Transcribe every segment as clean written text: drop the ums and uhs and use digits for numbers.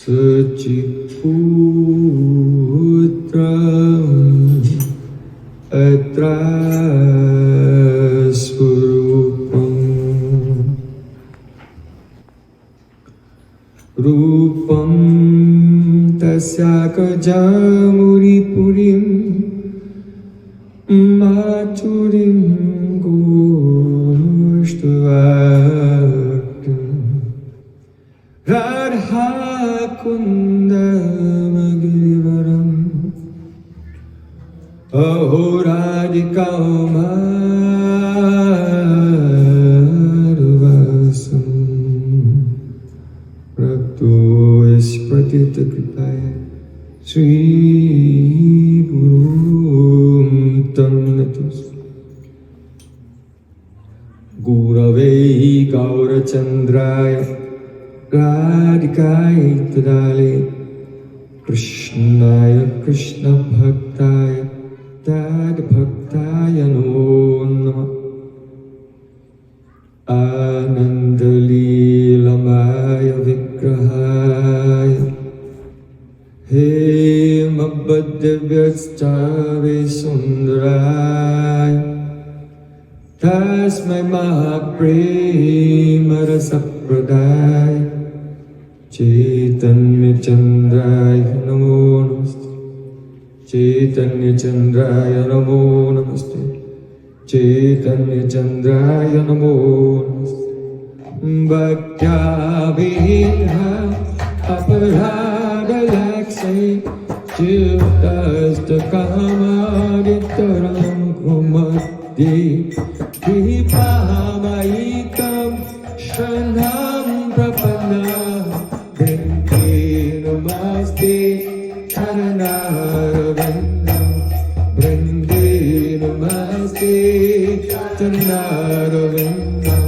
Suchiputram atra swarupam Rupam tasyaka jamuripurim Maturim goshtvaktam Radha kundamagirivaram ahoradikamarvasam Rakto espratita kripaya Sri Gurum Tamnatus Guravei Gaurachandraya Radhikaya Tadale Krishnaya Krishna Bhaktaya Tad Bhaktaya Namo Namah Anandalilamaya Vigrahaya He Mabhadivyastavi Sundaraya Tasmai Mahaprema Rasapradaya Chaitanya Chandraya Namo Namaste Chaitanya Chandraya Namo Namaste Chaitanya Chandraya Namo Namaste Bhakti-abheda aparada laksai Chivdasta kamaditaram kumati Vipamaikam shanam prapanna Bhinte namaste charanarvindam Bhinte namaste charanarvindam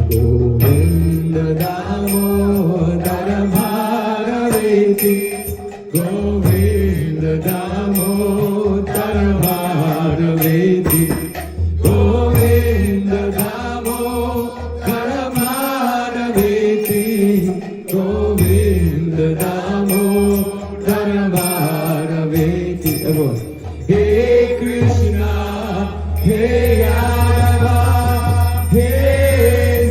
Govinda Damodara Bharaveti Govinda Damodara Bharaveti Govinda Damodara Bharaveti Govinda Damodara Bharaveti Hey Krishna, Hey Yadava, Hey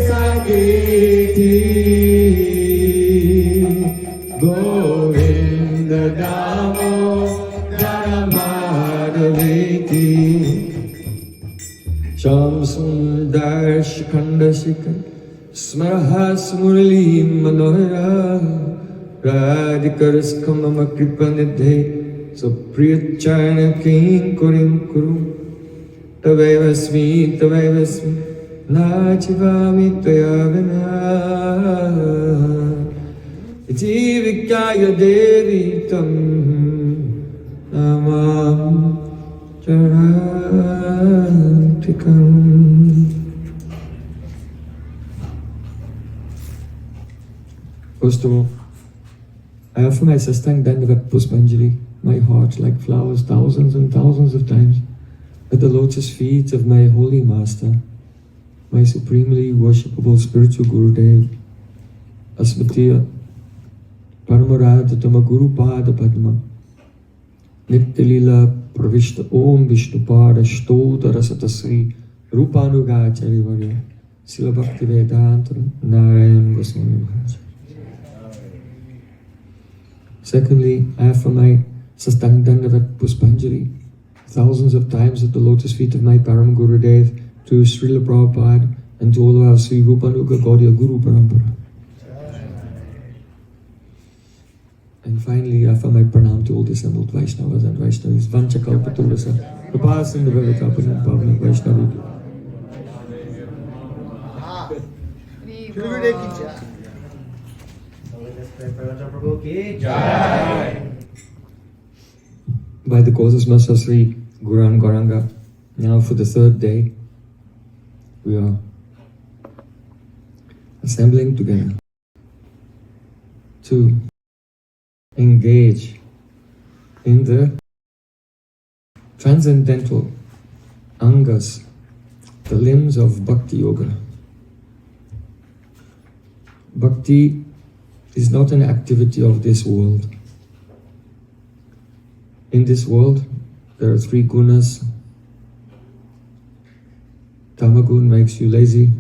Govinda Damodara Madhaveti Sham Sundar Shikhanda Shikhar Smaraha Smurli Manohara Radhikaras Kamama Kripanidhe Supriyachana King Kurim Kurum Tavevasmi Tavevasmi Nachivami Tayavina Jivikaya Devi Tam Namam Charantikam. First of all, I offer my Sastang Dandavat Puspanjali, my heart like flowers thousands and thousands of times at the lotus feet of my holy master, my supremely worshipable spiritual Gurudev, Asmatiya Paramarada Tama Guru Pada Padma, Nitya Pravishta Om Vishnupada Shtota Rasatasri Rupanugacharya Varya Sila Bhakti Vedanta Narayan Goswami Maharaj. Secondly, I offer my Sastang Dandavat Puspanjali thousands of times at the lotus feet of my Param Gurudev, to Srila Prabhupada, and to all of our Sri Rupanuga Gaudiya Guru Parampara. And finally, I offer my pranam to all the assembled Vaishnavas and Vaishnavis. Vancha kalpaturasa, Kripa sindhu bhavitapasan pavana Vaishnavi. By the causes of Sri Guran Gauranga, now for the third day, we are assembling together to engage in the transcendental angas, the limbs of Bhakti Yoga. Bhakti is not an activity of this world. In this world, there are three gunas. Tamagun makes you lazy,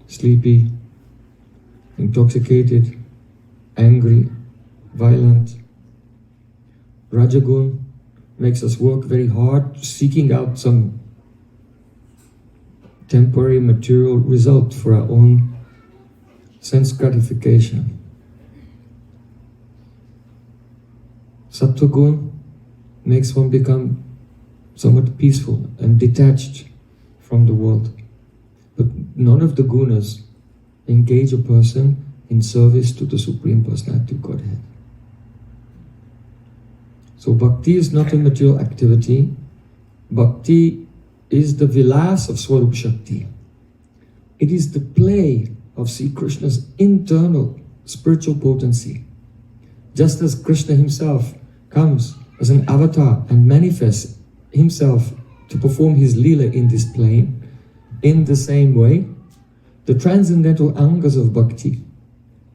sleepy, intoxicated, angry, violent. Rajagun makes us work very hard, seeking out some temporary material result for our own sense gratification. Sattvagun makes one become somewhat peaceful and detached from the world. But none of the gunas engage a person in service to the Supreme Personality of Godhead. So bhakti is not a material activity. Bhakti is the vilas of Swarup Shakti. It is the play of Sri Krishna's internal spiritual potency. Just as Krishna himself comes as an avatar and manifests himself to perform his lila in this plane, in the same way, the transcendental angas of bhakti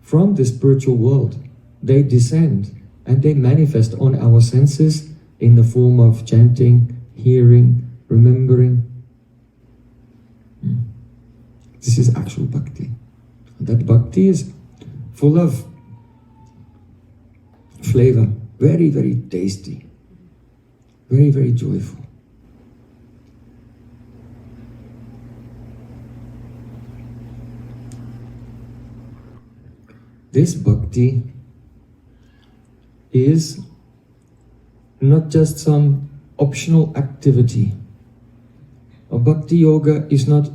from the spiritual world, they descend and they manifest on our senses in the form of chanting, hearing, remembering. This is actual bhakti. That bhakti is full of flavor, very, very tasty, very, very joyful. This bhakti is not just some optional activity. A bhakti yoga is not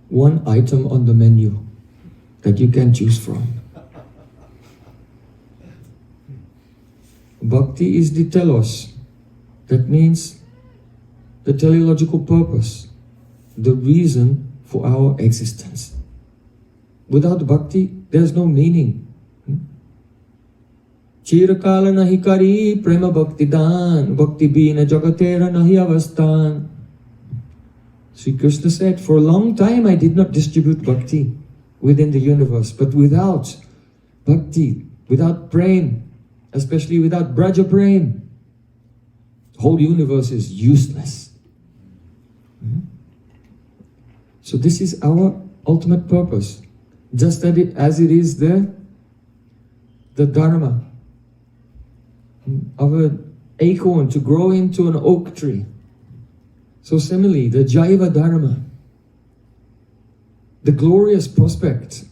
one item on the menu that you can choose from. Bhakti is the telos. That means the teleological purpose, the reason for our existence. Without bhakti, there's no meaning. Chirakala nahi kari prema bhakti dan, bhakti bina jagatera nahi avasthan. Sri Krishna said, for a long time I did not distribute bhakti within the universe, but without bhakti, without prem, especially without braja prem, the whole universe is useless. So this is our ultimate purpose. Just as it is the dharma of an acorn to grow into an oak tree. So similarly, the Jaiva Dharma, the glorious prospect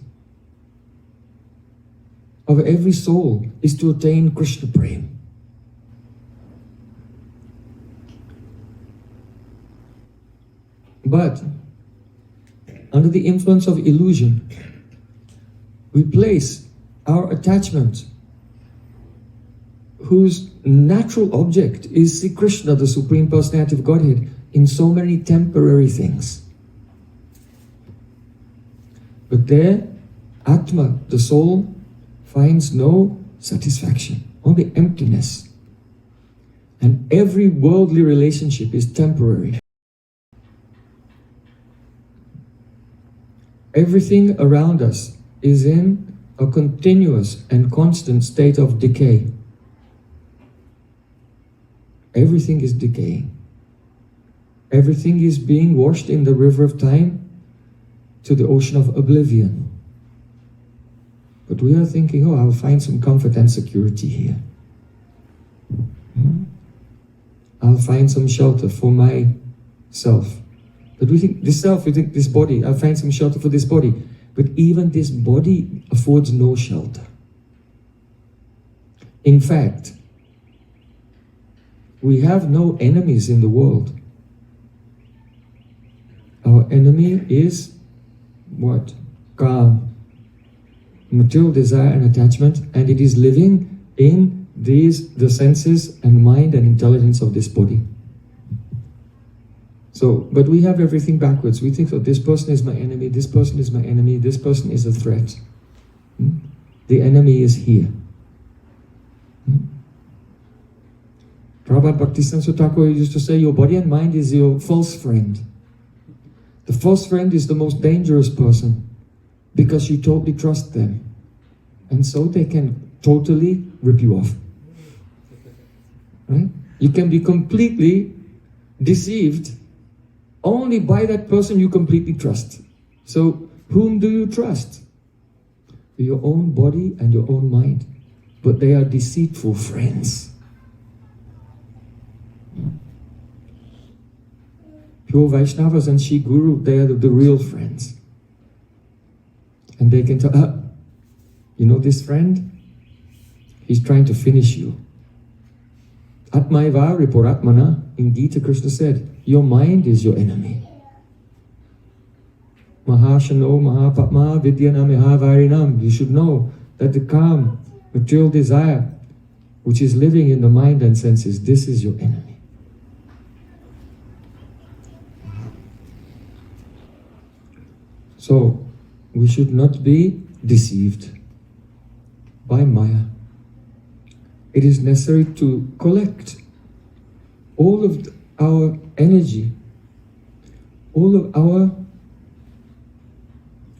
of every soul is to attain Krishna Prem. But under the influence of illusion, we place our attachment, whose natural object is Sri Krishna, the Supreme Personality of Godhead, in so many temporary things. But there, Atma, the soul, finds no satisfaction, only emptiness. And every worldly relationship is temporary. Everything around us is in a continuous and constant state of decay. Everything is decaying. Everything is being washed in the river of time to the ocean of oblivion. But we are thinking, oh, I'll find some comfort and security here. I'll find some shelter for myself. But we think this self, we think this body, I'll find some shelter for this body. But even this body affords no shelter. In fact, we have no enemies in the world. Our enemy is what? Calm, material desire and attachment, and it is living in the senses and mind and intelligence of this body. So, but we have everything backwards. We think, oh, this person is my enemy, this person is my enemy, this person is a threat. The enemy is here. Prabhupada Bhaktisiddhanta Thakur used to say, your body and mind is your false friend. The false friend is the most dangerous person. because you totally trust them. And so they can totally rip you off. Right? You can be completely deceived only by that person you completely trust. So, whom do you trust? Your own body and your own mind. But they are deceitful friends. Pure Vaishnavas and Shri Guru, they are the real friends. And they can tell, you know this friend? He's trying to finish you. Atmaiva ripuratmana, in Gita Krishna said, your mind is your enemy. Mahashano mahapatma vidyana mihavarinam. You should know that the calm, material desire, which is living in the mind and senses, this is your enemy. So, we should not be deceived by Maya. It is necessary to collect all of our energy, all of our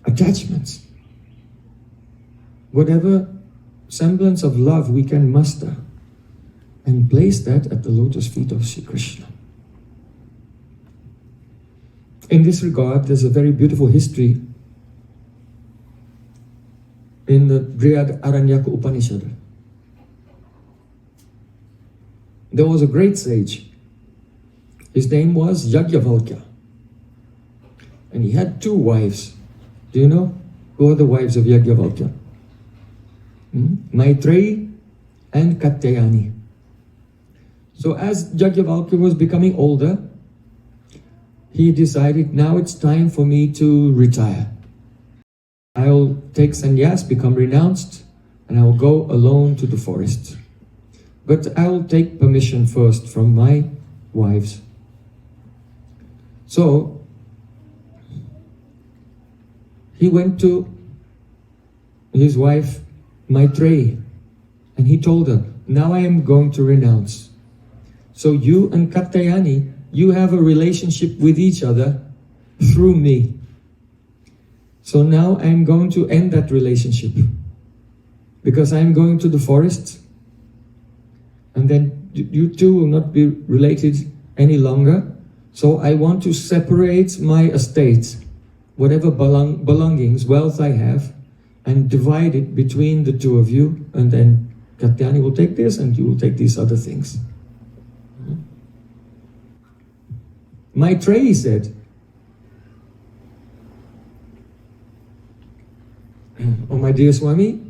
attachments, whatever semblance of love we can muster, and place that at the lotus feet of Sri Krishna. In this regard, there's a very beautiful history in the Vrindavan Upanishad. There was a great sage. His name was Yajnavalkya. And he had 2 wives. Do you know who are the wives of Yajnavalkya? Maitreyi and Katyayani. So as Yajnavalkya was becoming older, he decided, now it's time for me to retire. I'll take sannyas, become renounced, and I'll go alone to the forest. But I'll take permission first from my wives. So, he went to his wife Maitreyi, and he told her, now I am going to renounce. So you and Katyayani, you have a relationship with each other through me. So now I'm going to end that relationship, because I'm going to the forest, and then you two will not be related any longer. So I want to separate my estate, whatever belongings, wealth I have, and divide it between the 2 of you, and then Katyayani will take this and you will take these other things. Maitreyi said, oh my dear Swami,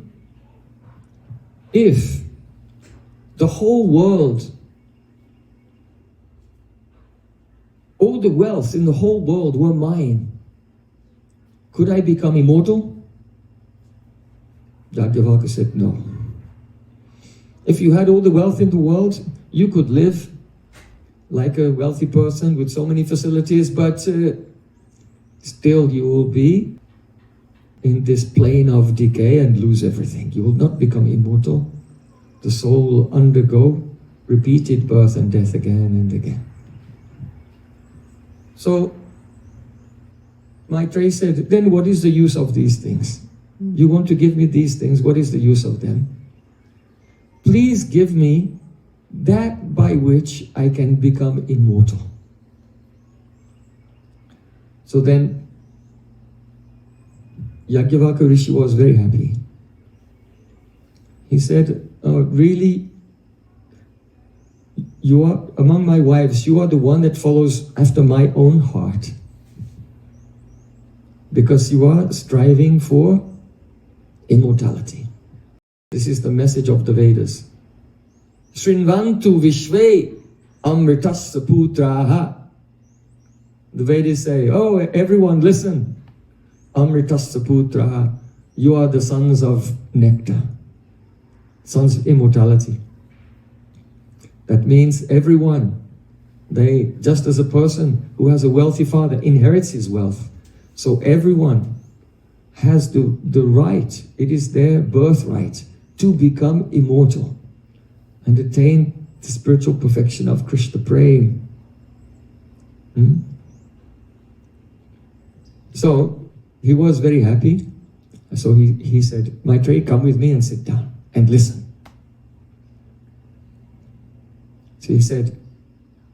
if the whole world, all the wealth in the whole world were mine, could I become immortal? Yajnavalkya said, no. If you had all the wealth in the world, you could live like a wealthy person with so many facilities, but still you will be in this plane of decay and lose everything. You will not become immortal. The soul will undergo repeated birth and death again and again. So, Maitreyi said, then what is the use of these things? You want to give me these things, what is the use of them? Please give me that by which I can become immortal. So then, Yajnavalkya Rishi was very happy. He said, really, you are, among my wives, you are the one that follows after my own heart. Because you are striving for immortality. This is the message of the Vedas. Shrinvantu vishve amritasya putraha. The Vedas say, oh, everyone listen. Amritasya putraha. You are the sons of nectar. Sons of immortality. That means everyone, just as a person who has a wealthy father inherits his wealth, so everyone has the right, it is their birthright to become immortal and attain the spiritual perfection of Krishna Prem. So, he was very happy, So he said, Maitreya, come with me and sit down and listen. So he said,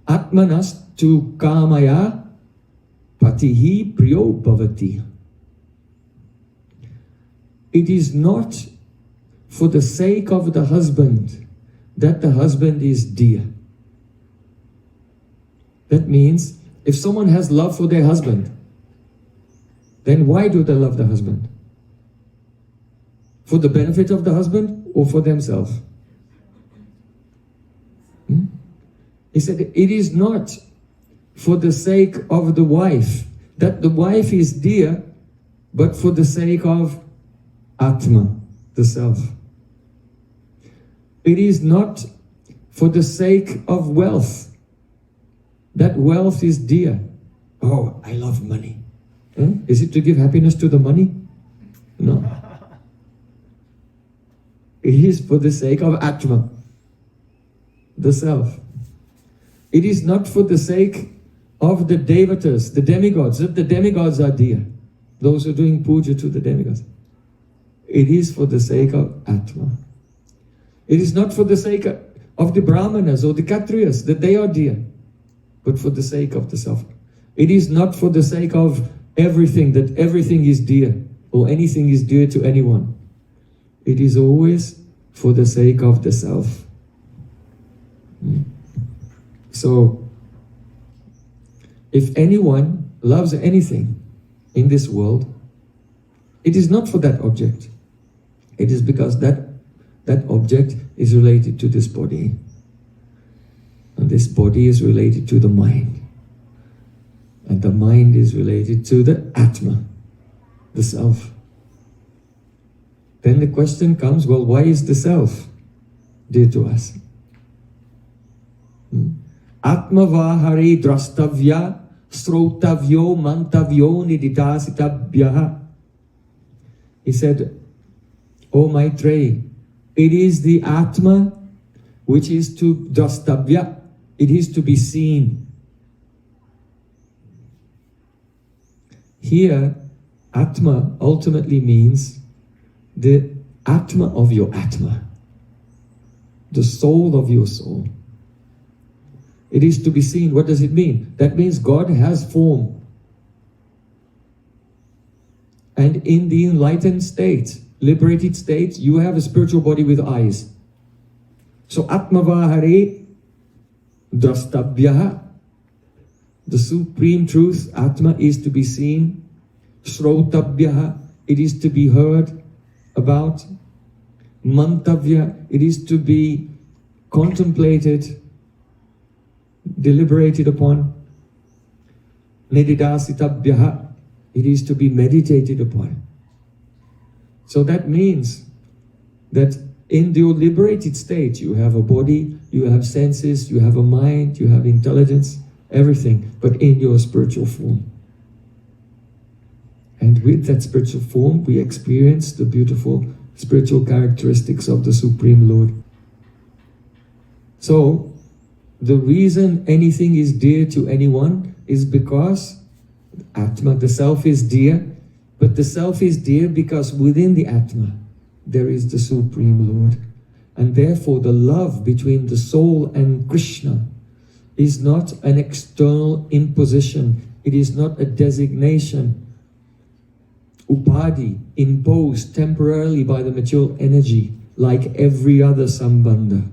Atmanas tu kamaya patihi priyo bhavati. It is not for the sake of the husband that the husband is dear. That means, if someone has love for their husband, then why do they love the husband? For the benefit of the husband or for themselves? He said, it is not for the sake of the wife that the wife is dear, but for the sake of Atma, the self. It is not for the sake of wealth that wealth is dear. Oh, I love money. Is it to give happiness to the money? No. It is for the sake of Atma, the self. It is not for the sake of the devatas, the demigods, that the demigods are dear. Those who are doing puja to the demigods. It is for the sake of Atma. It is not for the sake of the brahmanas or the kshatriyas, that they are dear, but for the sake of the self. It is not for the sake of everything, that everything is dear, or anything is dear to anyone. It is always for the sake of the self. So, if anyone loves anything in this world, it is not for that object. It is because that object is related to this body. And this body is related to the mind. And the mind is related to the Atma, the self. Then the question comes, well, why is the self dear to us? Atma vahari drastavya srotavyo mantavyo nididasitabhyaha. He said, O Maitreya, it is the Atma which is to drastavya, it is to be seen. Here, Atma ultimately means the Atma of your Atma, the soul of your soul. It is to be seen. What does it mean? That means God has form. And in the enlightened state, liberated state, you have a spiritual body with eyes. So Atmavahare Drastabhyaha, the supreme truth, Atma, is to be seen. Shrotabhyaha, it is to be heard about. Mantavya, it is to be contemplated, deliberated upon. Nididasitabhyaha, it is to be meditated upon. So that means that in your liberated state, you have a body, you have senses, you have a mind, you have intelligence, everything, but in your spiritual form. And with that spiritual form, we experience the beautiful spiritual characteristics of the Supreme Lord. So, the reason anything is dear to anyone is because Atma, the self, is dear, but the self is dear because within the Atma there is the Supreme Lord. And therefore the love between the soul and Krishna is not an external imposition, it is not a designation, upadhi, imposed temporarily by the material energy like every other sambandha.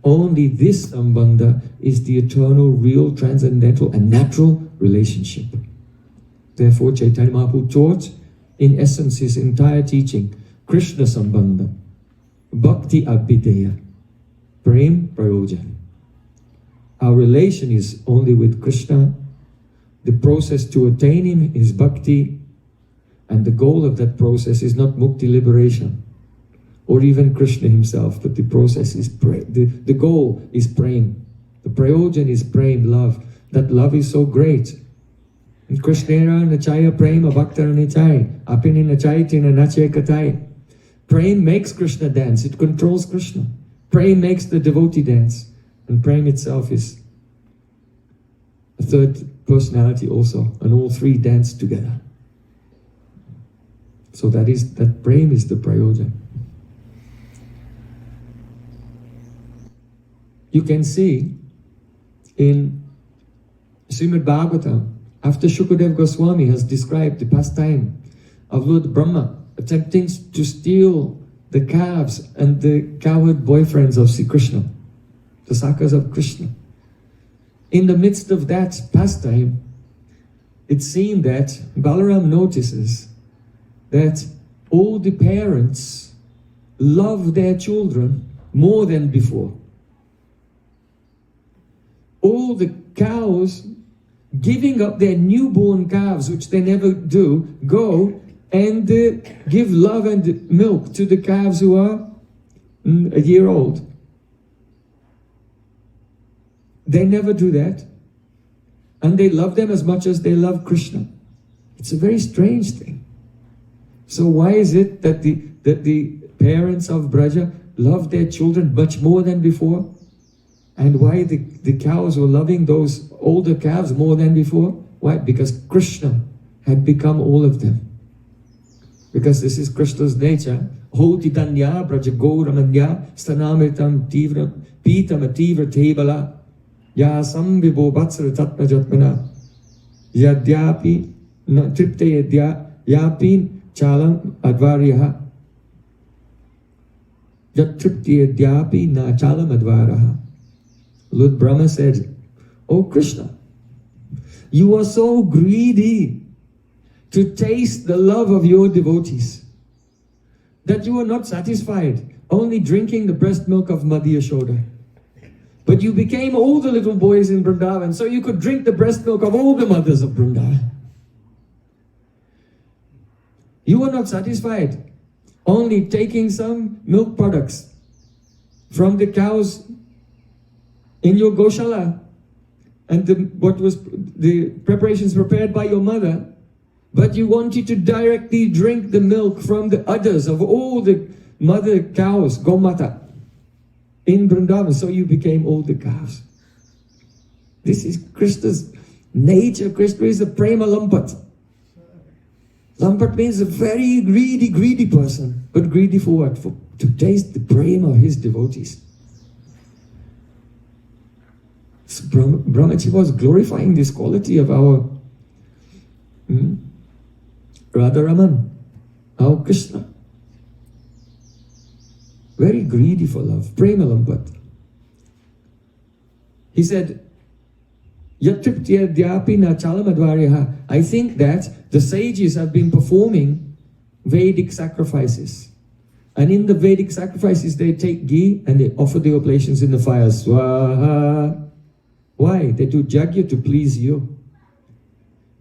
Only this sambandha is the eternal, real, transcendental and natural relationship. Therefore Chaitanya Mahaprabhu taught in essence his entire teaching, Krishna sambandha, bheda-abheda-tattva, Prem, Prayojan. Our relation is only with Krishna. The process to attain him is bhakti, and the goal of that process is not mukti, liberation, or even Krishna himself, but the process is the goal is prem. The Prayojan is prem, love. That love is so great. And Krishnera nachaya prema bhaktara nichai, apini nachai tina nachaya katai. Prem makes Krishna dance, it controls Krishna. Prem makes the devotee dance. And Prem itself is a third personality also, and all three dance together. So that Prem is the Prayojan. You can see in Srimad Bhagavatam, after Shukadev Goswami has described the pastime of Lord Brahma attempting to steal the calves and the cowherd boyfriends of Sri Krishna, the sakas of Krishna. In the midst of that pastime, it's seen that Balaram notices that all the parents love their children more than before. All the cows giving up their newborn calves, which they never do, go and give love and milk to the calves who are a year old. They never do that. And they love them as much as they love Krishna. It's a very strange thing. So why is it that the parents of Braja love their children much more than before? And why the cows were loving those older calves more than before? Why? Because Krishna had become all of them. Because this is Krishna's nature. Hotitanya brajagoramanya stanamritam tivra pitama tivra tebala ya samvibho vatsara tatma jatmana yadyapi na tripte yapi chalam advaryaha yatripte yadyapi na chalam advaraha. Lord Brahma said, "Oh Krishna, you are so greedy to taste the love of your devotees that you are not satisfied only drinking the breast milk of Mother Yashoda. But you became all the little boys in Vrindavan so you could drink the breast milk of all the mothers of Vrindavan. You are not satisfied only taking some milk products from the cows in your Goshala and what was the preparations prepared by your mother, but you wanted to directly drink the milk from the udders of all the mother cows, Gomata, in Vrindavan, so you became all the cows." This is Krishna's nature. Krishna is a prema lampat. Lampat means a very greedy person. But greedy for what? To taste the prema of his devotees. So Brahmaji was glorifying this quality of our Radharaman, our Krishna. Very greedy for love, prema lampat. He said, Yatriptya dhyapi na chalamadvaryaha. I think that the sages have been performing Vedic sacrifices. And in the Vedic sacrifices, they take ghee and they offer the oblations in the fire. Swaha. Why? They do yajna to please you.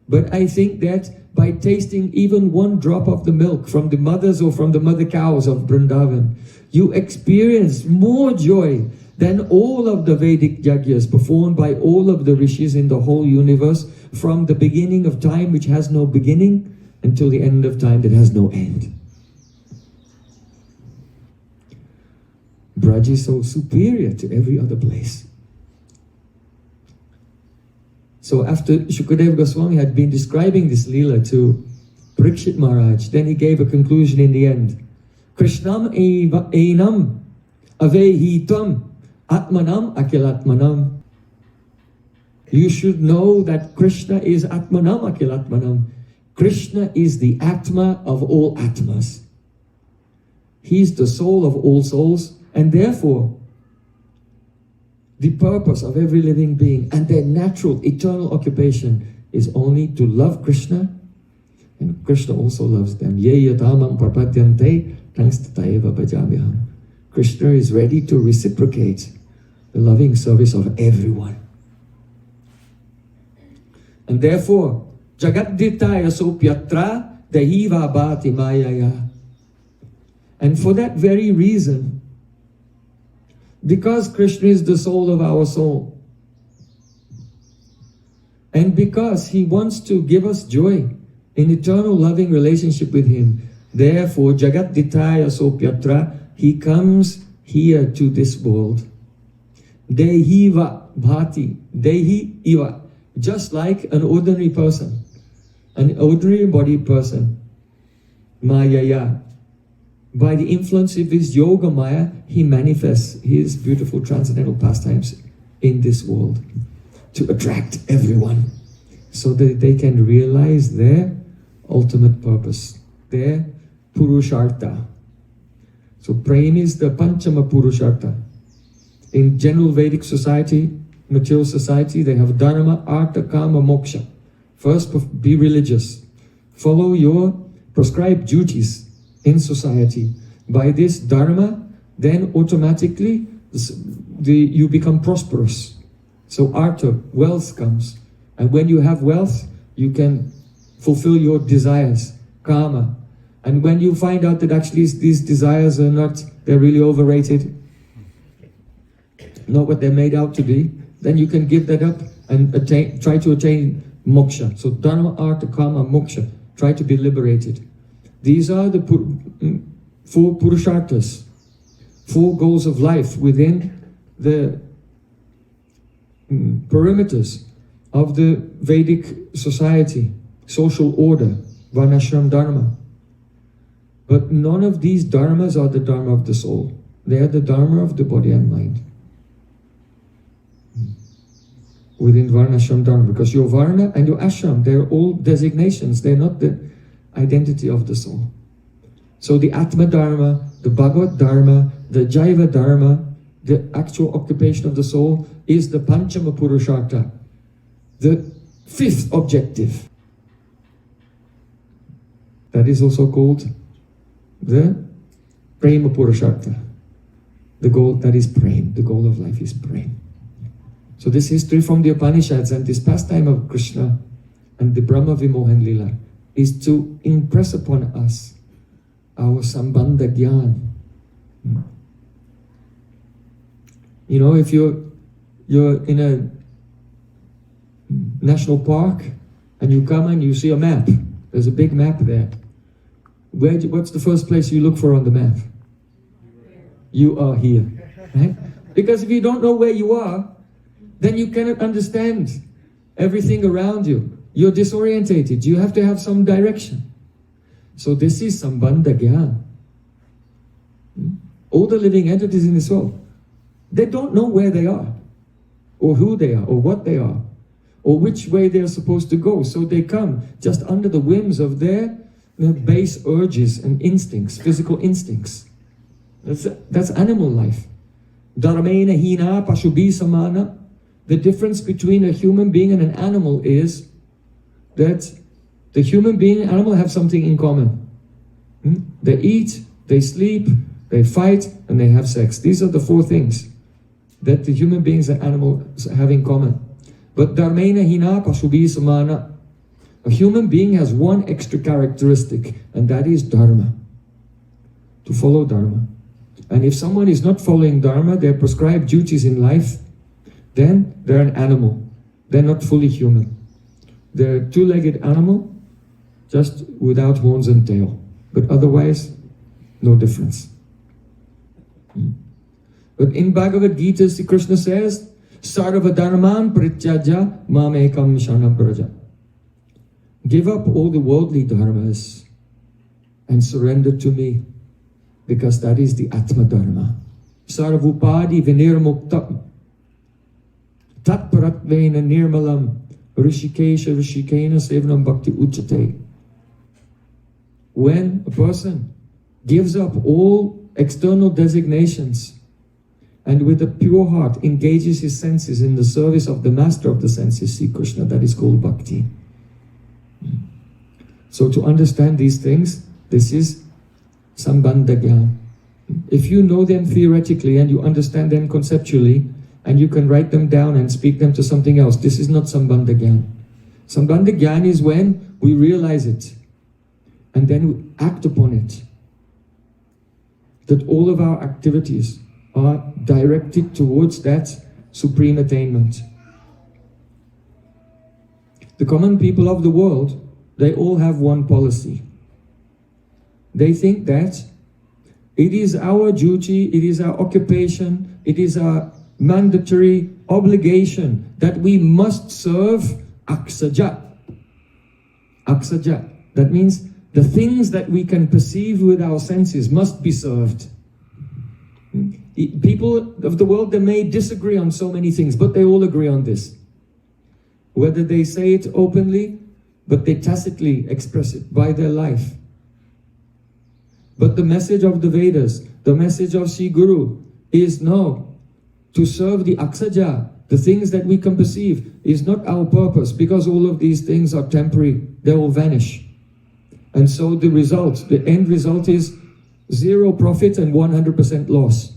But I think that by tasting even one drop of the milk from the mothers or from the mother cows of Vrindavan, you experience more joy than all of the Vedic yajnas performed by all of the rishis in the whole universe from the beginning of time, which has no beginning, until the end of time that has no end. Braj is so superior to every other place. So after Shukadev Goswami had been describing this Leela to Parikshit Maharaj, then he gave a conclusion in the end. Krishnam enam avehitam atmanam akilatmanam. You should know that Krishna is atmanam akilatmanam. Krishna is the Atma of all Atmas. He's the soul of all souls, and therefore the purpose of every living being and their natural eternal occupation is only to love Krishna, and Krishna also loves them. Ye yatamam prapadyante tangstataiva bhajamyaham. Krishna is ready to reciprocate the loving service of everyone. And therefore, jagaditaya sopyatra dahiva bhati mayaya. And for that very reason, because Krishna is the soul of our soul, and because he wants to give us joy in eternal loving relationship with him, therefore Jagat-ditaya Sopyatra, he comes here to this world. Dehiva bhati, dehi iva, just like an ordinary person, an ordinary bodied person, Mayaya. By the influence of his yoga maya, he manifests his beautiful transcendental pastimes in this world to attract everyone so that they can realize their ultimate purpose, their purushartha. So Prem is the Panchama Purushartha. In general Vedic society, material society, they have Dharma, Artha, Kama, Moksha. First, be religious. Follow your prescribed duties in society. By this Dharma, then automatically you become prosperous. So Artha, wealth comes. And when you have wealth, you can fulfill your desires, Kama. And when you find out that actually these desires are not, they're really overrated, not what they're made out to be, then you can give that up and try to attain moksha. So Dharma, Artha, Kama, Moksha. Try to be liberated. These are the four purusharthas, four goals of life within the perimeters of the Vedic society, social order, Varnashram Dharma. But none of these dharmas are the dharma of the soul. They are the dharma of the body and mind. Within Varnashram Dharma, because your Varna and your Ashram, they're all designations, they're not the identity of the soul. So the Atma Dharma, the Bhagavad Dharma, the Jaiva Dharma, the actual occupation of the soul is the Panchama Purushartha, the fifth objective. That is also called the Prema Purushartha. The goal, that is Prem, the goal of life is Prem. So this history from the Upanishads and this pastime of Krishna and the Brahma Vimohan Lila is to impress upon us our Sambandha Gyan. You know, if you're in a national park and you come and you see a map, there's a big map there. What's the first place you look for on the map? You are here, right? Because if you don't know where you are, then you cannot understand everything around you. You're disorientated. You have to have some direction. So this is Sambandha Gyan. All the living entities in this world, they don't know where they are, or who they are, or what they are, or which way they're supposed to go. So they come just under the whims of their base urges and instincts, physical instincts. That's animal life. Dharmena hina pashubi samana. The difference between a human being and an animal is that the human being and animal have something in common. They eat, they sleep, they fight, and they have sex. These are the four things that the human beings and animals have in common. But dharmena hina pashubi samana. A human being has one extra characteristic, and that is dharma. To follow dharma. And if someone is not following dharma, their prescribed duties in life, then they're an animal. They're not fully human. They're a two-legged animal, just without horns and tail. But otherwise, no difference. But in Bhagavad Gita, Sri Krishna says, Sarva dharman prityaja mamekam shanam braja. Give up all the worldly dharmas and surrender to me, because that is the Atma Dharma. Sarvupadi vinirmukta tatparatvena nirmalam rishikesha rishikena sevanam bhakti uchate. When a person gives up all external designations and with a pure heart engages his senses in the service of the master of the senses, Sri Krishna, that is called bhakti. So to understand these things, this is Sambandha Gyan. If you know them theoretically and you understand them conceptually, and you can write them down and speak them to something else, this is not Sambandha Gyan. Sambandha Gyan is when we realize it, and then we act upon it. That all of our activities are directed towards that supreme attainment. The common people of the world, they all have one policy. They think that it is our duty, it is our occupation, it is our mandatory obligation that we must serve aksaja. Aksaja. That means The things that we can perceive with our senses must be served. People of the world, they may disagree on so many things, but they all agree on this. Whether they say it openly, but they tacitly express it by their life. But the message of the Vedas, the message of Sri Guru is no, to serve the aksaja, the things that we can perceive, is not our purpose, because all of these things are temporary, they will vanish. And so the result, the end result is 0 profit and 100% loss.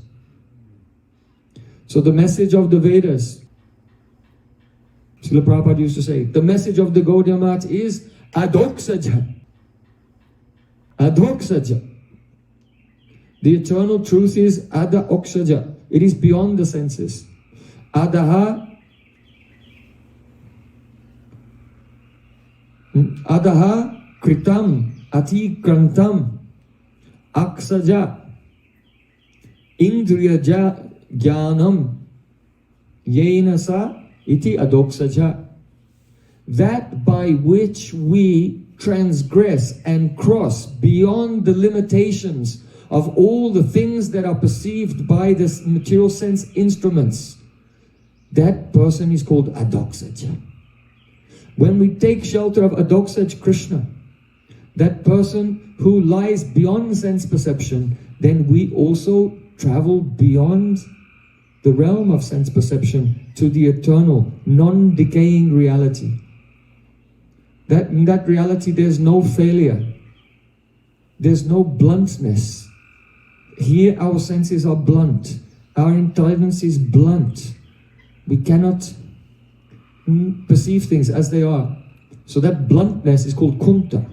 So the message of the Vedas, Srila Prabhupada used to say, the message of the Gaudiya Math is adoksaja. Adoksaja. The eternal truth is ada oksaja. It is beyond the senses. Adaha kritam ati krantam aksaja indriyaja jnanam yenasa iti adoksaja. That by which we transgress and cross beyond the limitations of all the things that are perceived by the material sense instruments, that person is called adoksaja. When we take shelter of adoksaj Krishna, that person who lies beyond sense perception, then we also travel beyond the realm of sense perception to the eternal, non-decaying reality. That in that reality there's no failure, there's no bluntness. Here our senses are blunt, our intelligence is blunt. We cannot perceive things as they are. So that bluntness is called kunta.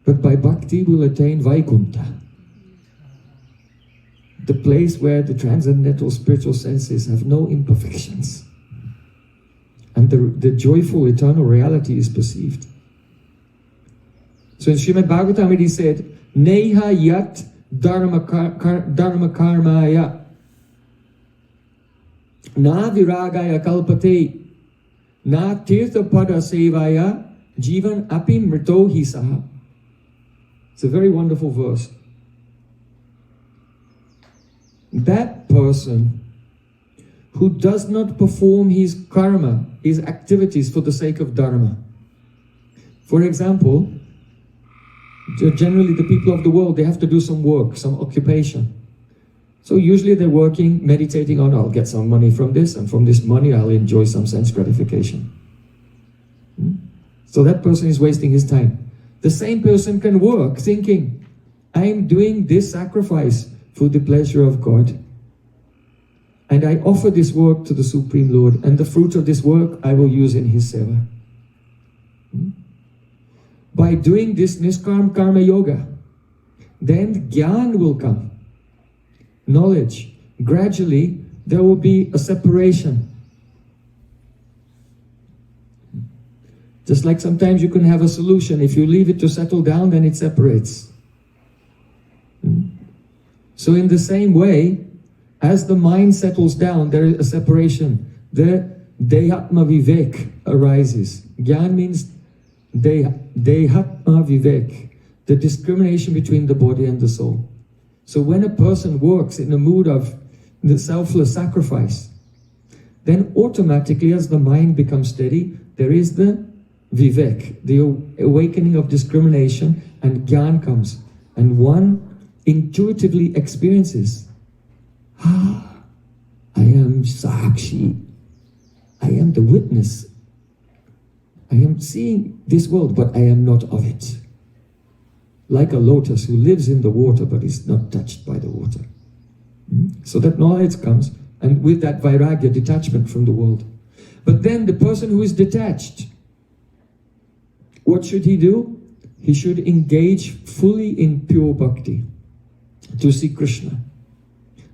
But by bhakti we'll attain Vaikunta, the place where the transcendental spiritual senses have no imperfections. And the joyful eternal reality is perceived. So in Srimad Bhagavatam it is said, Neha yat dharma karmaya na viragaya kalpate na tirtha pada sevaya jivan api mrito hi saha. It's a very wonderful verse. That person who does not perform his karma, his activities for the sake of dharma. For example, generally the people of the world, they have to do some work, some occupation. So usually they're working, meditating on, I'll get some money from this, and from this money I'll enjoy some sense gratification. So that person is wasting his time. The same person can work thinking, I'm doing this sacrifice for the pleasure of God. And I offer this work to the Supreme Lord, and the fruit of this work I will use in His seva. By doing this Niskam Karma Yoga, then Gyan will come. Knowledge. Gradually, there will be a separation. Just like sometimes you can have a solution. If you leave it to settle down, then it separates. So in the same way, as the mind settles down, there is a separation. The Dehatma Vivek arises. Gyan means Dehatma Vivek, the discrimination between the body and the soul. So when a person works in a mood of the selfless sacrifice, then automatically as the mind becomes steady, there is the Vivek, the awakening of discrimination, and Gyan comes. And one intuitively experiences, I am Sakshi, I am the witness, I am seeing this world, but I am not of it. Like a lotus who lives in the water, but is not touched by the water. So that knowledge comes, and with that vairagya, detachment from the world. But then the person who is detached, what should he do? He should engage fully in pure bhakti to see Krishna.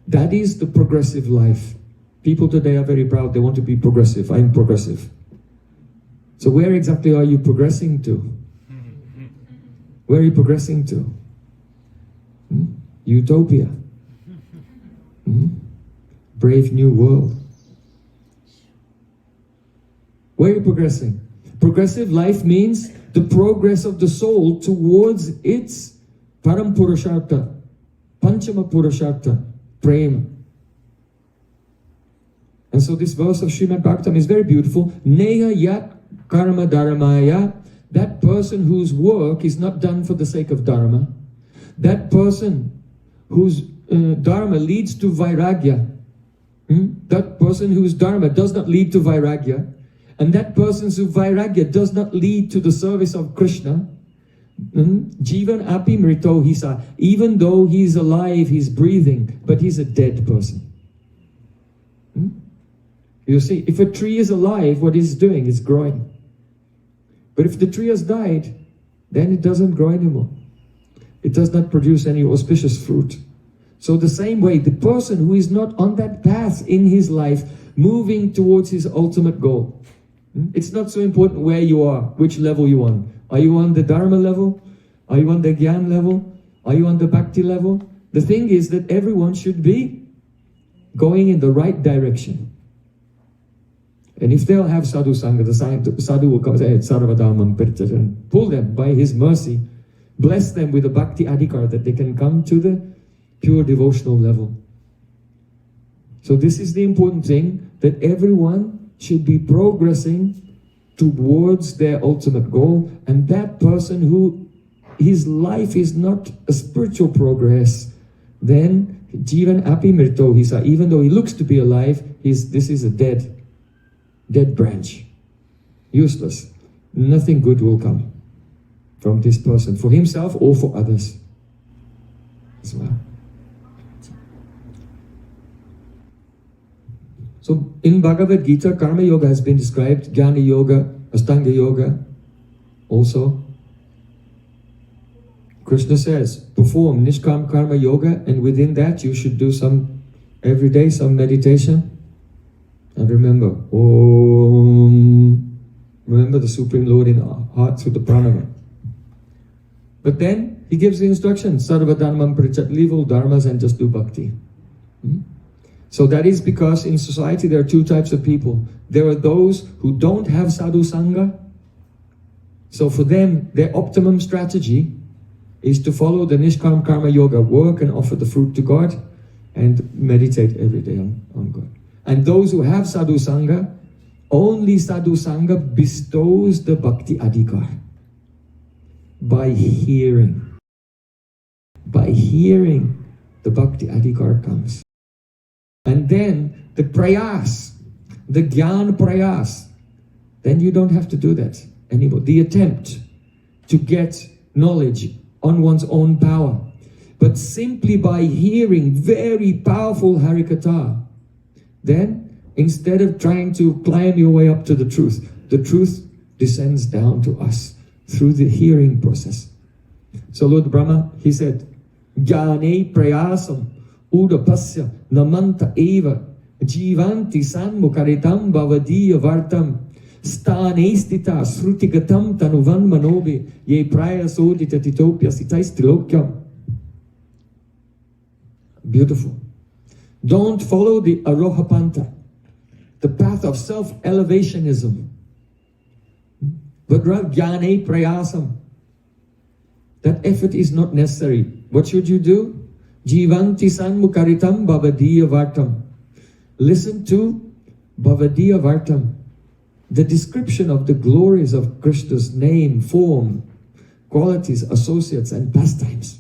That is the progressive life. People today are very proud, they want to be progressive. I'm progressive. So where exactly are you progressing to? Where are you progressing to? Utopia. Brave new world. Where are you progressing? Progressive life means the progress of the soul towards its Param Purushartha, Panchama Purushartha, Prem. And so this verse of Srimad Bhagavatam is very beautiful. Neha yat karma dharmaya. That person whose work is not done for the sake of dharma. That person whose dharma leads to vairagya. That person whose dharma does not lead to vairagya. And that person's vairagya does not lead to the service of Krishna. Jivan api mrito hisa. Even though he's alive, he's breathing, but he's a dead person. You see, if a tree is alive, what it's doing is growing. But if the tree has died, then it doesn't grow anymore. It does not produce any auspicious fruit. So the same way, the person who is not on that path in his life, moving towards his ultimate goal. It's not so important where you are, which level you're on. Are you on the Dharma level? Are you on the Gyan level? Are you on the Bhakti level? The thing is that everyone should be going in the right direction. And if they'll have sadhu-sanga, the sadhu will come and say, Sarvadhamam Pirtajan. Pull them by his mercy. Bless them with a bhakti adhikar that they can come to the pure devotional level. So this is the important thing, that everyone should be progressing towards their ultimate goal. And that person who his life is not a spiritual progress, then Jivan api mirto hisa. Even though he looks to be alive, this is a dead branch, useless. Nothing good will come from this person, for himself or for others as well. So in Bhagavad Gita, Karma Yoga has been described, Jnana Yoga, Ashtanga Yoga also. Krishna says, perform Nishkam Karma Yoga, and within that you should do every day some meditation. And remember, Om. Remember the Supreme Lord in our heart through the pranava. But then he gives the instruction, Sarva Dharmam Prichat, leave all dharmas and just do bhakti. So that is because in society there are two types of people. There are those who don't have sadhu-sanga. So for them, their optimum strategy is to follow the Nishkam Karma Yoga, work and offer the fruit to God, and meditate every day on God. And those who have sadhu-sanga, only sadhu-sanga bestows the bhakti adhikar. By hearing. By hearing, the bhakti adhikar comes. And then the prayas, the gyan prayas, then you don't have to do that anymore. The attempt to get knowledge on one's own power. But simply by hearing very powerful harikatha, then instead of trying to climb your way up to the truth descends down to us through the hearing process. So Lord Brahma, he said, Jnane prayasam udapasya namanta eva jivanti sanmukaritam bhavadiya vartam stane stita srutigatam tanuvan manobe ye prayasodita titopya sitaistilokyam. Beautiful. Don't follow the arohapanta, the path of self-elevationism, but rather jnane prayasam. That effort is not necessary. What should you do? Jivanti sanmukaritam bhavadiya vartam. Listen to bhavadiya vartam, the description of the glories of Krishna's name, form, qualities, associates, and pastimes.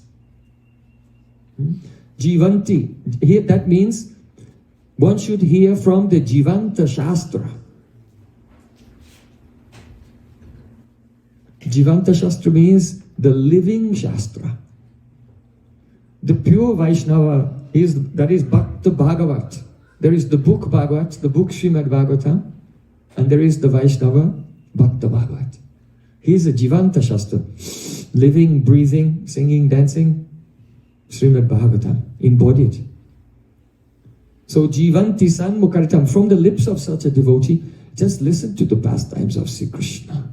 Jivanti, here that means one should hear from the Jivanta Shastra. Jivanta Shastra means the living Shastra. The pure Vaishnava that is Bhakta Bhagavat. There is the book Bhagavat, the book Srimad Bhagavatam, and there is the Vaishnava Bhakta Bhagavat. He is a Jivanta Shastra, living, breathing, singing, dancing, Srimad Bhagavatam, embodied. So Jivanti Sanmukaritam, from the lips of such a devotee, just listen to the pastimes of Sri Krishna.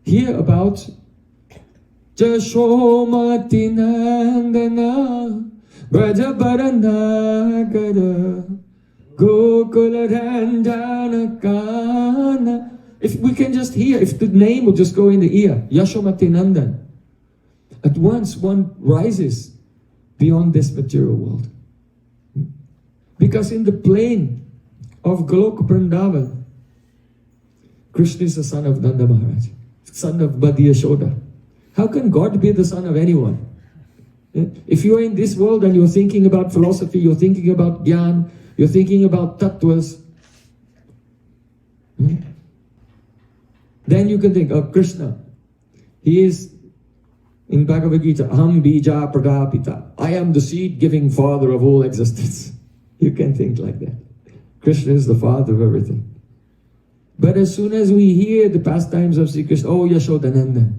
Hear about Jashomati Nandana Brajabaranagara Gokula Ranjana Kana If we can just hear, if the name would just go in the ear, Yashomati Nandan, at once one rises beyond this material world. Because in the plain of Goloka Vrindavan, Krishna is the son of Nanda Maharaj, son of Bhaddi Yashoda. How can God be the son of anyone? If you are in this world and you're thinking about philosophy, you're thinking about Gyan, you're thinking about tattvas, then you can think of Krishna. He is, in Bhagavad Gita, Aham bija pradapita. I am the seed-giving father of all existence. You can think like that. Krishna is the father of everything. But as soon as we hear the pastimes of Sri Krishna, oh Yashodananda,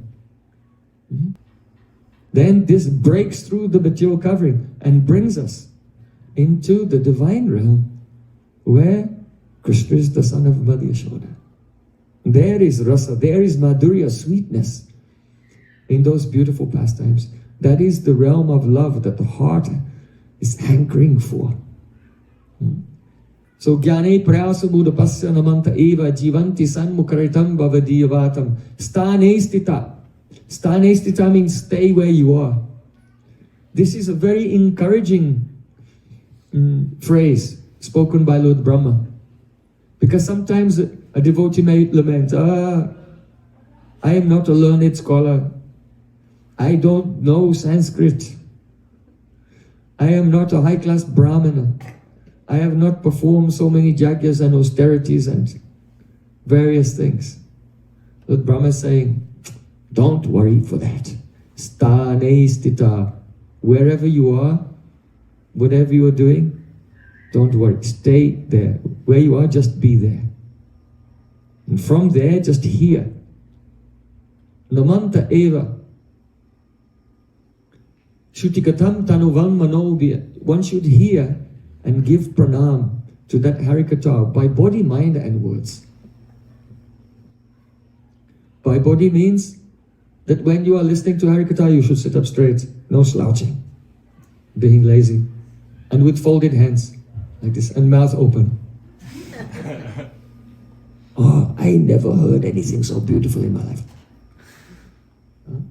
then this breaks through the material covering and brings us into the divine realm where Krishna is the son of Bhaddi Yashoda. There is rasa, there is madhurya, sweetness in those beautiful pastimes. That is the realm of love that the heart is hankering for. So jnane prayasa mudapasya namanta eva jivanti sanmukaritam bhavadiyavatam stane stita. Stane stita means stay where you are. This is a very encouraging phrase spoken by Lord Brahma. Because sometimes a devotee may lament, I am not a learned scholar. I don't know Sanskrit. I am not a high-class Brahmana. I have not performed so many jagyas and austerities and various things. Lord Brahma is saying, don't worry for that. Stane stita. Wherever you are, whatever you are doing, don't worry. Stay there. Where you are, just be there. And from there, just hear. Namanta eva. Shutikatam tanuvam manobhya. One should hear and give pranam to that Harikatha by body, mind and words. By body means that when you are listening to Harikatha, you should sit up straight, no slouching, being lazy, and with folded hands, like this, and mouth open. Oh, I never heard anything so beautiful in my life.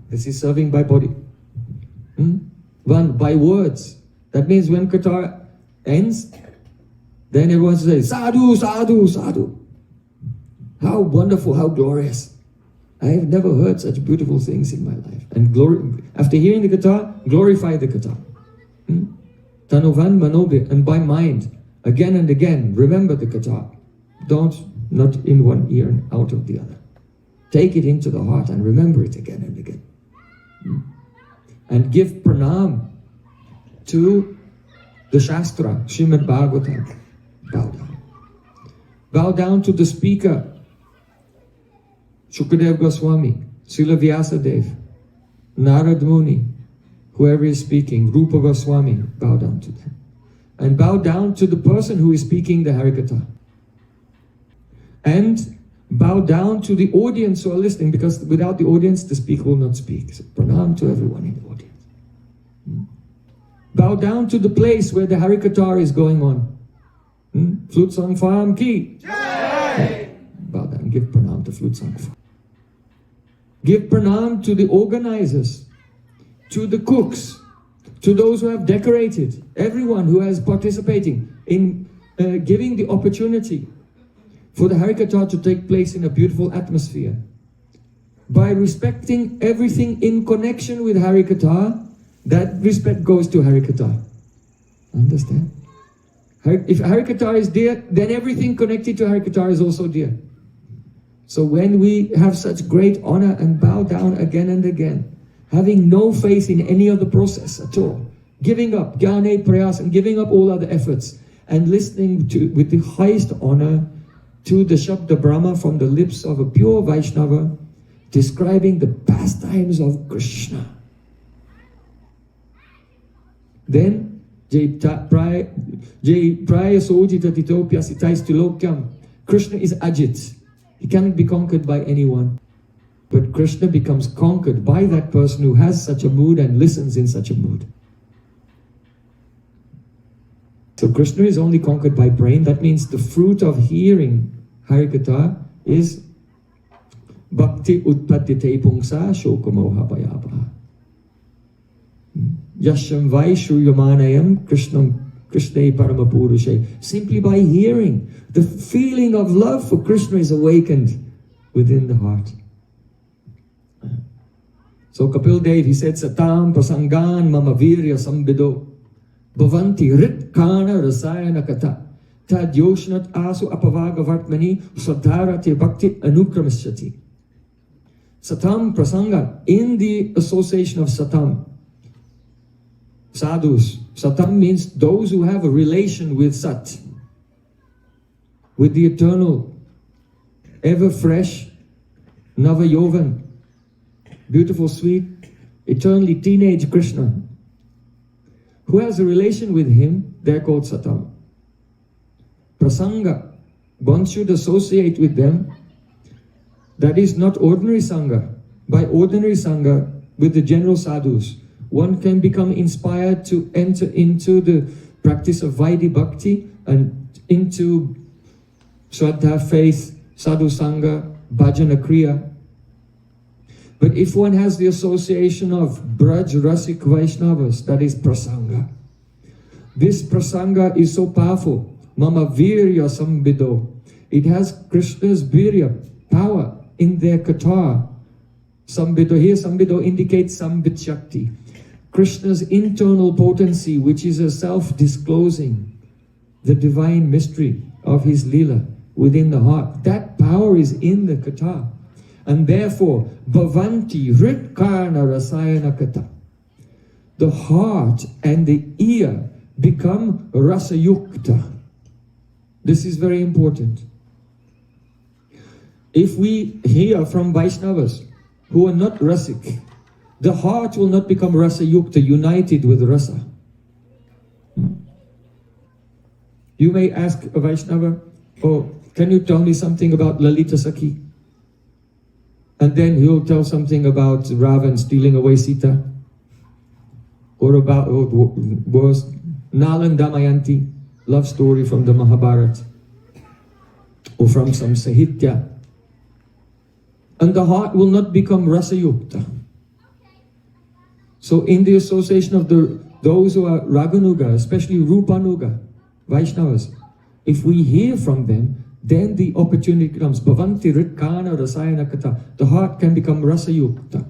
This is serving by body. One, by words. That means when Katha ends, then everyone says, sadhu, sadhu, sadhu. How wonderful, how glorious. I have never heard such beautiful things in my life. And after hearing the Katha, glorify the Katha. Tanuvan manobhya, and by mind, again and again, remember the Katha. Not in one ear and out of the other. Take it into the heart and remember it again and again. And give pranam to the Shastra, Srimad Bhagavatam. Bow down. Bow down to the speaker, Shukadev Goswami, Srila Vyasadev, Narad Muni, whoever is speaking, Rupa Goswami, bow down to them. And bow down to the person who is speaking the Harikatha. And bow down to the audience who are listening, because without the audience, the speaker will not speak. So pranam to everyone in the audience. Bow down to the place where the Harikatha is going on. Flute Song Farm Ki. Jai! Bow down, give pranam to Flute Song Farm. Give pranam to the organizers, to the cooks, to those who have decorated, everyone who is participating in giving the opportunity for the Harikatha to take place in a beautiful atmosphere. By respecting everything in connection with Harikatha, that respect goes to Harikatha. Understand? If Harikatha is dear, then everything connected to Harikatha is also dear. So when we have such great honor and bow down again and again, having no faith in any of the process at all, giving up, jnane prayas, and giving up all other efforts, and listening to with the highest honor to the Shabda Brahma from the lips of a pure Vaishnava, describing the pastimes of Krishna. Then, Krishna is Ajit. He cannot be conquered by anyone. But Krishna becomes conquered by that person who has such a mood and listens in such a mood. So Krishna is only conquered by brain. That means the fruit of hearing Harikatha is bhakti utpatite pungsa shokamoha bhayabha. Yasham vai shruyamanayam Krishne paramapurushe. Simply by hearing, the feeling of love for Krishna is awakened within the heart. So Kapil Dev, he said, Satam prasangan mama virya sambido bhavanti rit kana rasayana kata tad yoshnat asu apavaga vartmani sadharati bhakti anukramishyati. Satam prasanga, in the association of satam, sadhus. Satam means those who have a relation with Sat, with the eternal, ever fresh, Navayovan, beautiful, sweet, eternally teenage Krishna. Who has a relation with him, they're called Satam. Prasanga, one should associate with them. That is not ordinary Sangha. By ordinary Sangha, with the general sadhus, one can become inspired to enter into the practice of Vaidhi Bhakti and into Shraddha, faith, sadhu-sanga, bhajana kriya. But if one has the association of Braj Rasik Vaishnavas, that is prasanga. This prasanga is so powerful. Mama virya sambido. It has Krishna's virya, power, in their katha. Sambido, here sambido indicates sambit shakti. Krishna's internal potency, which is a self-disclosing, the divine mystery of his lila within the heart. That power is in the katha. And therefore, bhavanti ritkarna rasayana kata. The heart and the ear become rasayukta. This is very important. If we hear from Vaishnavas who are not rasik, the heart will not become rasa-yukta, united with rasa. You may ask a Vaishnava, oh, can you tell me something about Lalita Sakhi? And then he'll tell something about Ravan stealing away Sita. Or about, was Nalan Damayanti, love story from the Mahabharata. Or from some Sahitya. And the heart will not become rasa-yukta. So in the association of those who are Raganuga, especially Rupanuga, Vaishnavas, if we hear from them, then the opportunity comes. Bhavanti ritkana rasayana kata. The heart can become rasayukta.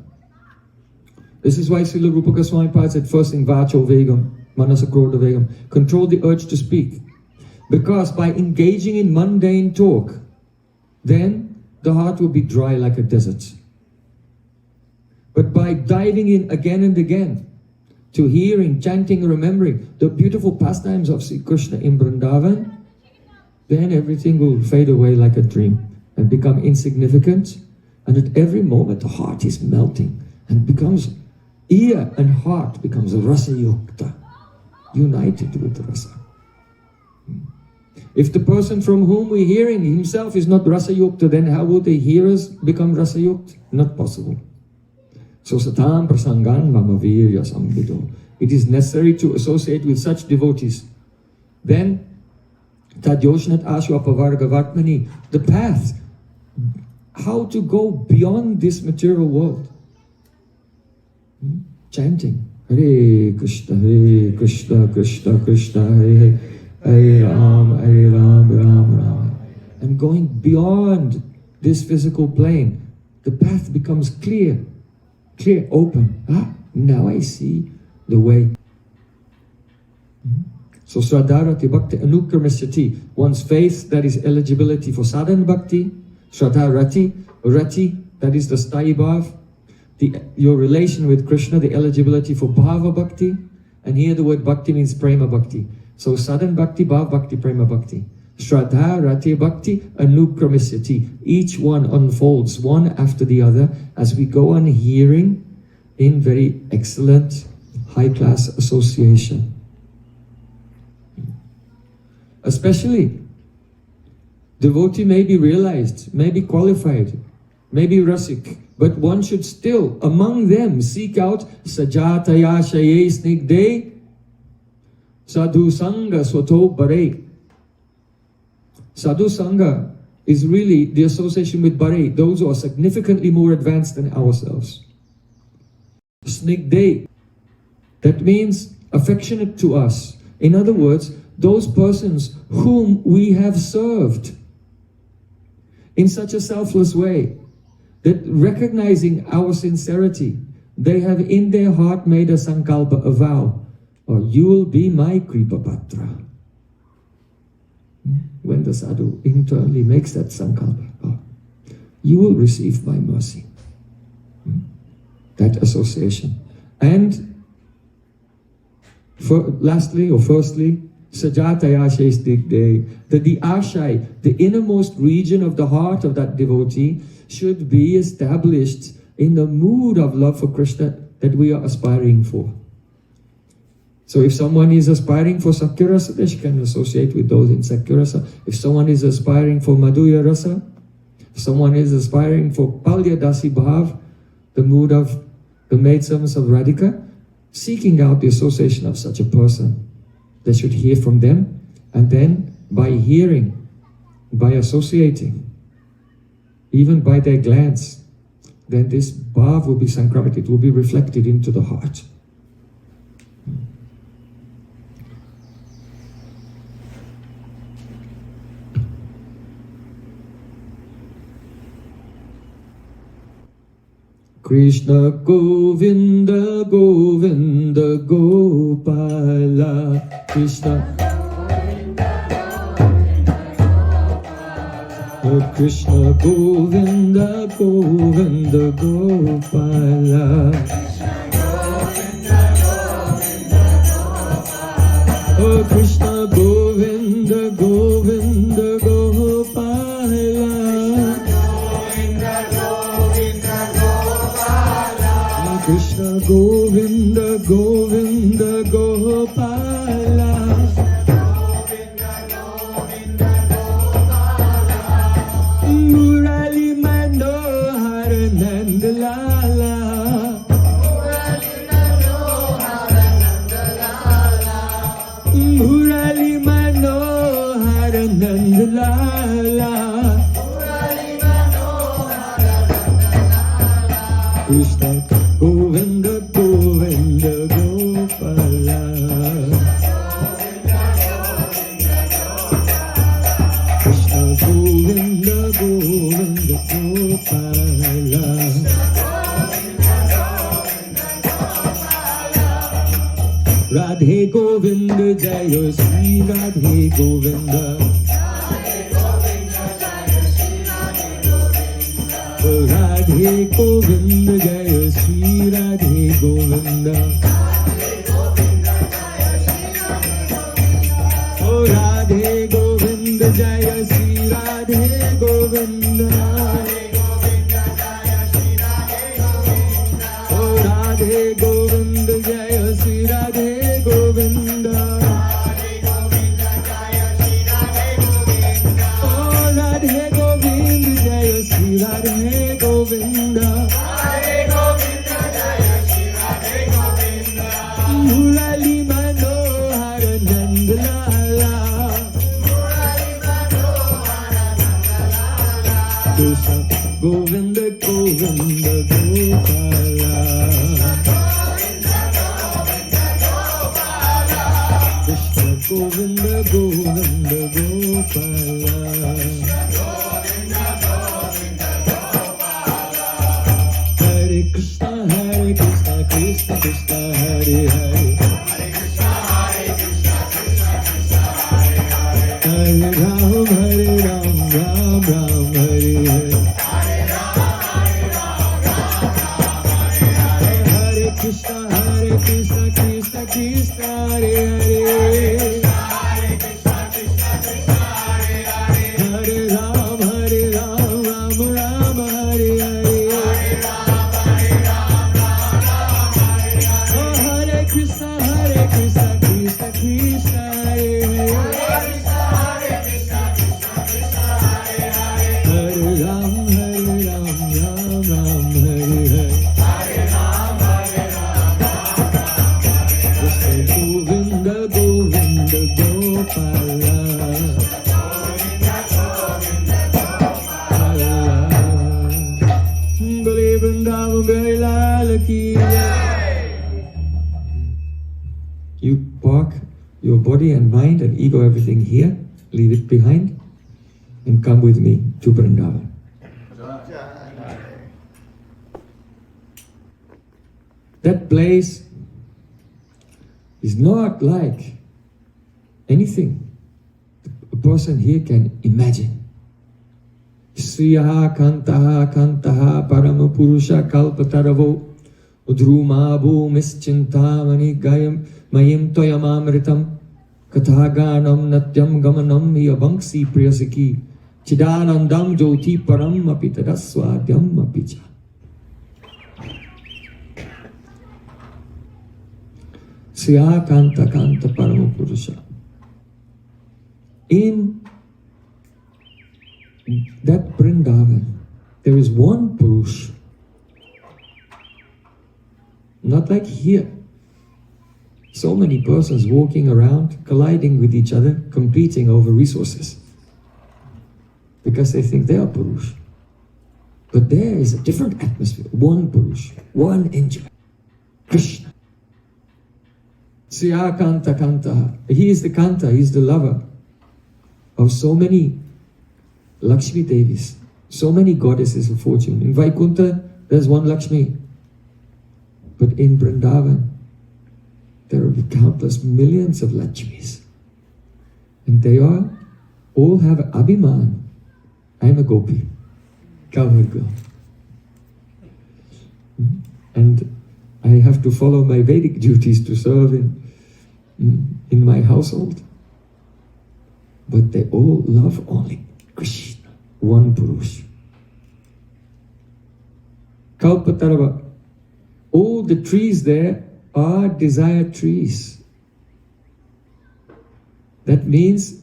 This is why Srila Rupa Goswami Prabhupada said first in Vacho Vegam, Manasa Krodha Vegam, control the urge to speak. Because by engaging in mundane talk, then the heart will be dry like a desert. But by diving in again and again to hearing, chanting, remembering the beautiful pastimes of Sri Krishna in Vrindavan, then everything will fade away like a dream and become insignificant. And at every moment the heart is melting and becomes, ear and heart becomes rasa yukta, united with rasa. If the person from whom we're hearing himself is not rasa yukta, then how will the hearers become rasa yukta? Not possible. So satam prasangan mamavirya sambido. It is necessary to associate with such devotees. Then tadyoshnat ashwa pavarga vartmani, the path, how to go beyond this material world. Chanting Hare Krishna, Krishna Krishna, Hare Hare, Hare Ram, Ram Ram. And going beyond this physical plane, the path becomes clear, open. Now I see the way. So Shraddharati Bhakti Anukramishyati, one's faith, that is eligibility for sadhana bhakti. Shraddharati, rati, that is the sthayi bhav. Your relation with Krishna, the eligibility for bhava bhakti. And here the word bhakti means prema bhakti. So sadhana bhakti, bhava bhakti, prema bhakti. Shraddha, rati, bhakti, anukramishyati. Each one unfolds one after the other as we go on hearing in very excellent, high-class association. Especially, devotee may be realized, may be qualified, may be rasik, but one should still, among them, seek out sajataya shaye snigde sadhu-sanga swato bare. Sadhu-sanga is really the association with Bare, those who are significantly more advanced than ourselves. Snigde, that means affectionate to us. In other words, those persons whom we have served in such a selfless way, that recognizing our sincerity, they have in their heart made a sankalpa, a vow, or you will be my Kripapatra. When the sadhu internally makes that sankalpa, oh, you will receive my mercy. That association. And lastly or firstly, Sajatayashe Stigde, that the ashai, the innermost region of the heart of that devotee, should be established in the mood of love for Krishna that we are aspiring for. So if someone is aspiring for Sakya Rasa, they can associate with those in Sakya Rasa. If someone is aspiring for Madhurya Rasa, if someone is aspiring for Palya Dasi Bhav, the mood of the maidservants of Radhika, seeking out the association of such a person, they should hear from them, and then by hearing, by associating, even by their glance, then this bhav will be sankramic, it will be reflected into the heart. Krishna Govinda Govinda Gopala Krishna Krishna Govinda Govinda Gopala Oh Krishna Govinda Govinda Gopala Krishna Govinda Govinda Gopala Murali Manohar Nand Lala Murali Manohar Nand Lala Krishna Govinda Govinda Gopala Krishna Govinda Govinda Gopala Radhe Govinda Jaya Sri Radhe Govinda Radhe Govinda Jaya Sri Radhe Govinda Oh Radhe Govinda Jaya Sri Radhe Govinda Oh Radhe Govinda Jaya Sri Radhe Govinda Oh Radhe Govinda Jaya Sri Radhe Govinda Hare Govinda Jaya Shri Radhe Govinda Murali Manohar Nand Lala Murali Manohar Nand Lala Krishna Govinda Govinda Gopala Govinda Govinda Gopala Krishna Govinda Govinda Gopala Krishna Krishna Krishna Hare Hare Hare Krishna Krishna Krishna Hare Hare Hare Ram Ram Ram Hare Hare Hare Ram Ram Hare Hare Krishna Krishna Krishna Hare Hare Hare Krishna Krishna Hare Hare Hare Ram Ram Ram Hare Hare Krishna Krishna Krishna Hare Hare Hare Ram Ram Hare Hare Krishna Govinda Govinda ki jai. You park your body and mind and ego, everything here, leave it behind, and come with me to Vrindavan. That place is not like anything a person here can imagine. Sriya kantaha kantaha paramapurusha kalpataravo udrumabhu mischintamani gayam mayim toyamamritam kathaganam natyam gamanam yavanksi priyasaki chidanandam jyoti param api tadaswadhyam api cha. Sriya kanta kanta paramapurusha. In that Vrindavan, there is one Purush. Not like here. So many persons walking around, colliding with each other, competing over resources. Because they think they are Purush. But there is a different atmosphere. One Purush, one enjoy. Krishna. Sriya Kanta Kanta. He is the Kanta, he is the lover of so many Lakshmi Devis, so many goddesses of fortune. In Vaikunta, there's one Lakshmi. But in Vrindavan, there are countless millions of Lakshmis. And they all have Abhiman. I'm a gopi, cowherd girl. And I have to follow my Vedic duties to serve in my household. But they all love only Krishna, one Purush. Kalpatarava, all the trees there are desire trees. That means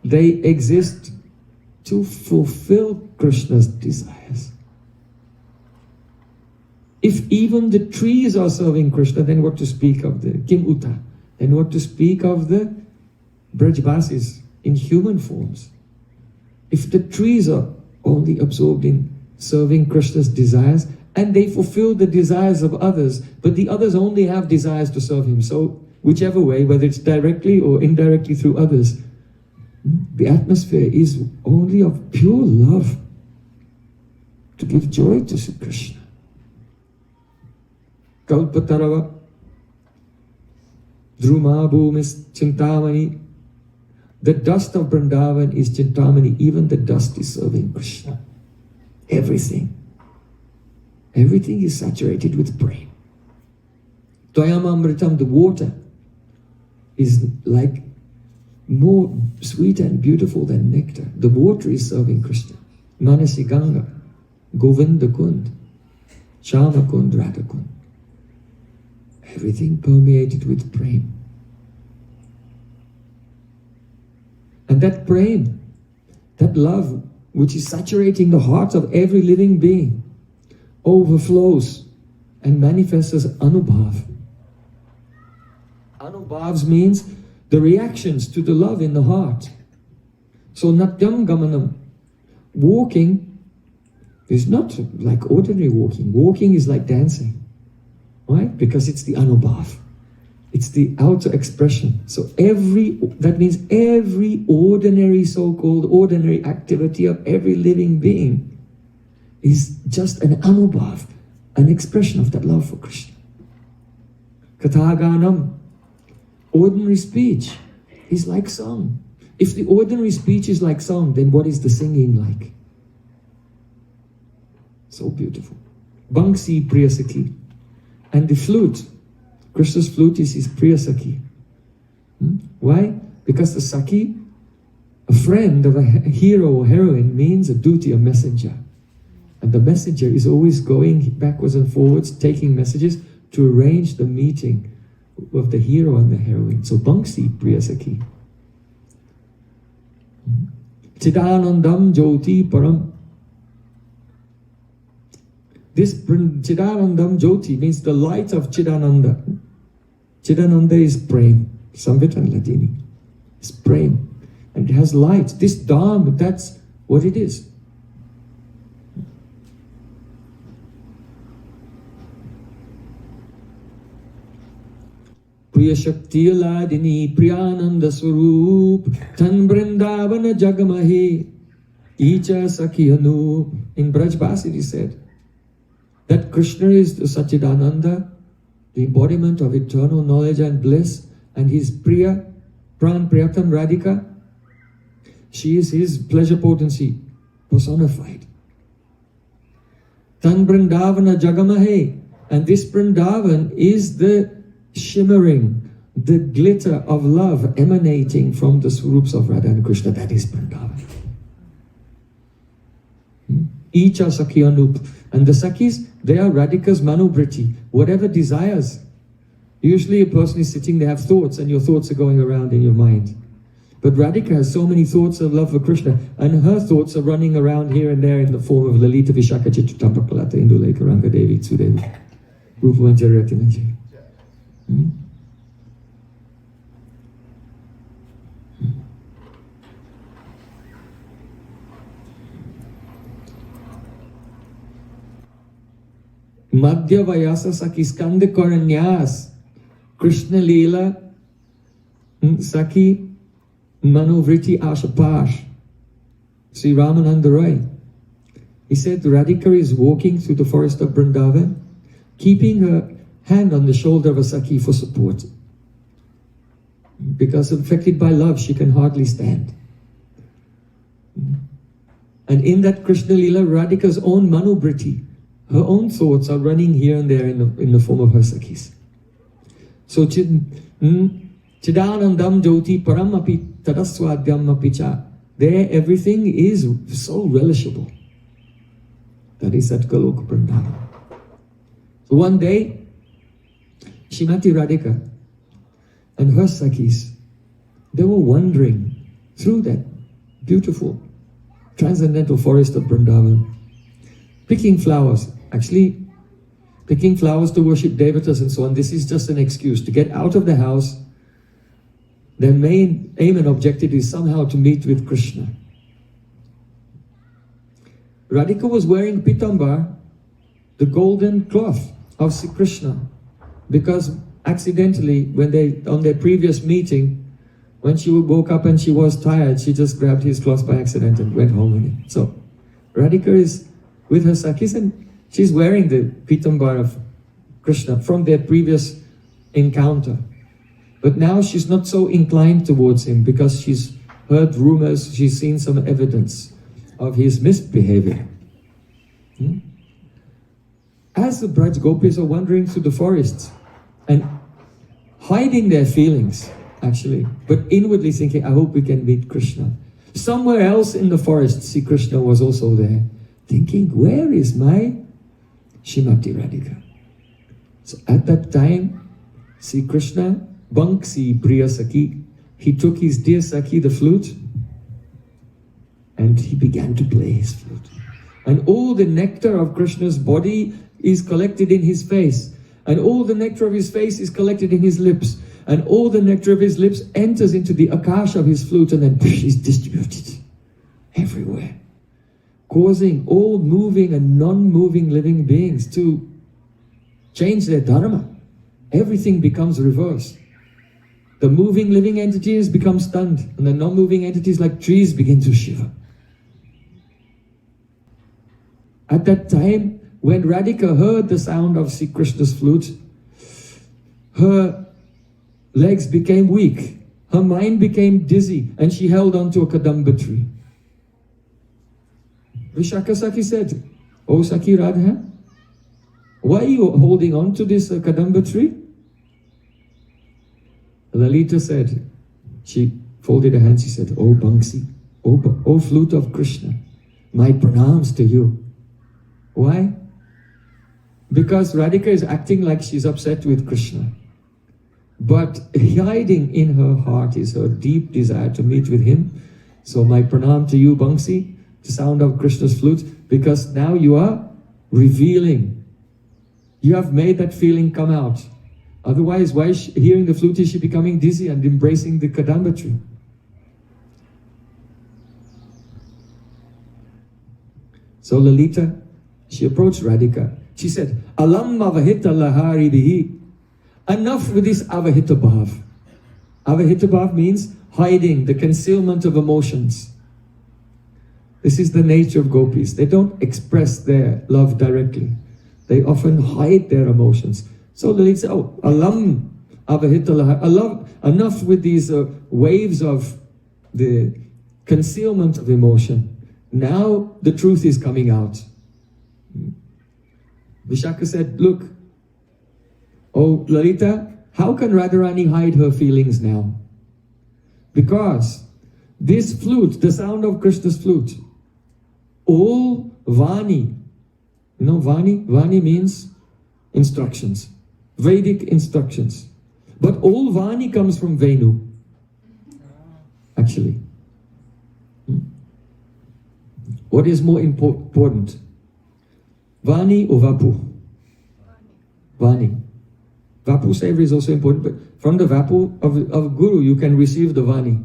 they exist to fulfill Krishna's desires. If even the trees are serving Krishna, then what to speak of the Kim Uta? Then what to speak of the Brajvasis in human forms? If the trees are only absorbed in serving Krishna's desires, and they fulfill the desires of others, but the others only have desires to serve him. So whichever way, whether it's directly or indirectly through others, the atmosphere is only of pure love to give joy to Sri Krishna. Kalpatarava, Druma Bhum is Chintamani. The dust of Vrindavan is Chintamani. Even the dust is serving Krishna. Everything. Everything is saturated with Prem. Toyamamritam, the water, is like more sweet and beautiful than nectar. The water is serving Krishna. Manasi Ganga, Govinda Kund, Shama Kund, Radha Kund. Everything permeated with Prem. And that Prem, that love which is saturating the hearts of every living being, overflows and manifests as Anubhav. Anubhavs means the reactions to the love in the heart. So Natyam Gamanam, walking is not like ordinary walking. Walking is like dancing. Why? Because it's the Anubhav. It's the outer expression. So that means every ordinary, so-called ordinary activity of every living being is just an Anubhav, an expression of that love for Krishna. Kathaganam, ordinary speech is like song. If the ordinary speech is like song, then what is the singing like? So beautiful. Bangsi Priyasaki. And the flute, Krishna's flute is his Priyasaki. Why? Because the Saki, a friend of a hero or heroine, means a duty, a messenger. And the messenger is always going backwards and forwards, taking messages to arrange the meeting of the hero and the heroine. So Bangsi Priyasaki. Chidanandam Jyoti Param. This Chidanandam Jyoti means the light of Chidananda. Chidananda is Prem, Samvit and Ladini. It's Prem. And it has light. This Dham, that's what it is. Priya Shakti Ladini Priyananda Swarup Tan Vrindavana Jagamahe Icha Sakhiyanu. In Braj Bhasid he said that Krishna is the Satchidananda, the embodiment of eternal knowledge and bliss, and his Priya, Pran Priyatam Radhika, she is his pleasure potency personified. Tan Vrindavana Jagamahe, and this Vrindavan is the shimmering, the glitter of love emanating from the Swarups of Radha and Krishna. That is Vrindavan. Icha Sakhiyanup. And the Sakhis, they are Radhika's Manobriti, whatever desires. Usually a person is sitting, they have thoughts, and your thoughts are going around in your mind. But Radhika has so many thoughts of love for Krishna, and her thoughts are running around here and there in the form of Lalita Vishaka Chittampapalata, Induleka Ranga Devi, Tsudevi, Rupa Manjari. Madhya Vayasa Sakhi Skanda Karanyas Krishna Leela Sakhi Manovriti Ashapash. Sri Ramananda Roy, he said Radhika is walking through the forest of Vrindavan, keeping her hand on the shoulder of a Sakhi for support. Because affected by love, she can hardly stand. And in that Krishna Leela, Radhika's own Manobriti, her own thoughts are running here and there in the form of her Sakhis. So Chidanandam Jyoti Paramapi Tadaswadhyam Apicha. There everything is so relishable. That is Satgaloka Vrindavan. So one day, Srimati Radhika and her Sakhis, they were wandering through that beautiful transcendental forest of Vrindavan, picking flowers. Actually, picking flowers to worship devatas and so on, this is just an excuse to get out of the house. Their main aim and objective is somehow to meet with Krishna. Radhika was wearing pitambar, the golden cloth of Sri Krishna, because accidentally, on their previous meeting, when she woke up and she was tired, she just grabbed his cloth by accident and went home with it. So Radhika is with her Sakhis and she's wearing the pitambar of Krishna from their previous encounter. But now she's not so inclined towards him because she's heard rumors, she's seen some evidence of his misbehavior. As the Braj gopis are wandering through the forests and hiding their feelings, actually, but inwardly thinking, I hope we can meet Krishna. Somewhere else in the forest, Sri Krishna was also there, thinking, where is my Srimati Radhika? So at that time, Sri Krishna, Banksi Priya Sakhi, he took his dear Sakhi, the flute, and he began to play his flute. And all the nectar of Krishna's body is collected in his face. And all the nectar of his face is collected in his lips. And all the nectar of his lips enters into the akash of his flute and then is distributed everywhere, causing all moving and non-moving living beings to change their dharma. Everything becomes reversed. The moving living entities become stunned, and the non-moving entities like trees begin to shiver. At that time, when Radhika heard the sound of Sri Krishna's flute, her legs became weak, her mind became dizzy, and she held on to a kadamba tree. Vishaka Sakhi said, "Oh Sakhi Radha, why are you holding on to this kadamba tree?" Lalita said, she folded her hands, she said, "Oh Banksi, oh flute of Krishna, my pranams to you." Why? Because Radhika is acting like she's upset with Krishna. But hiding in her heart is her deep desire to meet with him. So my pranam to you, Banksi, the sound of Krishna's flute, because now you are revealing. You have made that feeling come out. Otherwise, why is hearing the flute is she becoming dizzy and embracing the kadamba tree? So Lalita, she approached Radhika. She said, "Alam avahita lahari bihi, enough with this avahita bhav. Avahita bhav means hiding, the concealment of emotions. This is the nature of gopis. They don't express their love directly. They often hide their emotions. So Lalita said, oh, alam avahita laha, love, enough with these waves of the concealment of emotion. Now the truth is coming out. Vishaka said, look, oh Lalita, how can Radharani hide her feelings now? Because this flute, the sound of Krishna's flute, all Vani, you know Vani? Vani means instructions, Vedic instructions. But all Vani comes from Venu, actually. What is more important? Vani or Vapu? Vani. Vapu Saver is also important, but from the Vapu of Guru you can receive the Vani.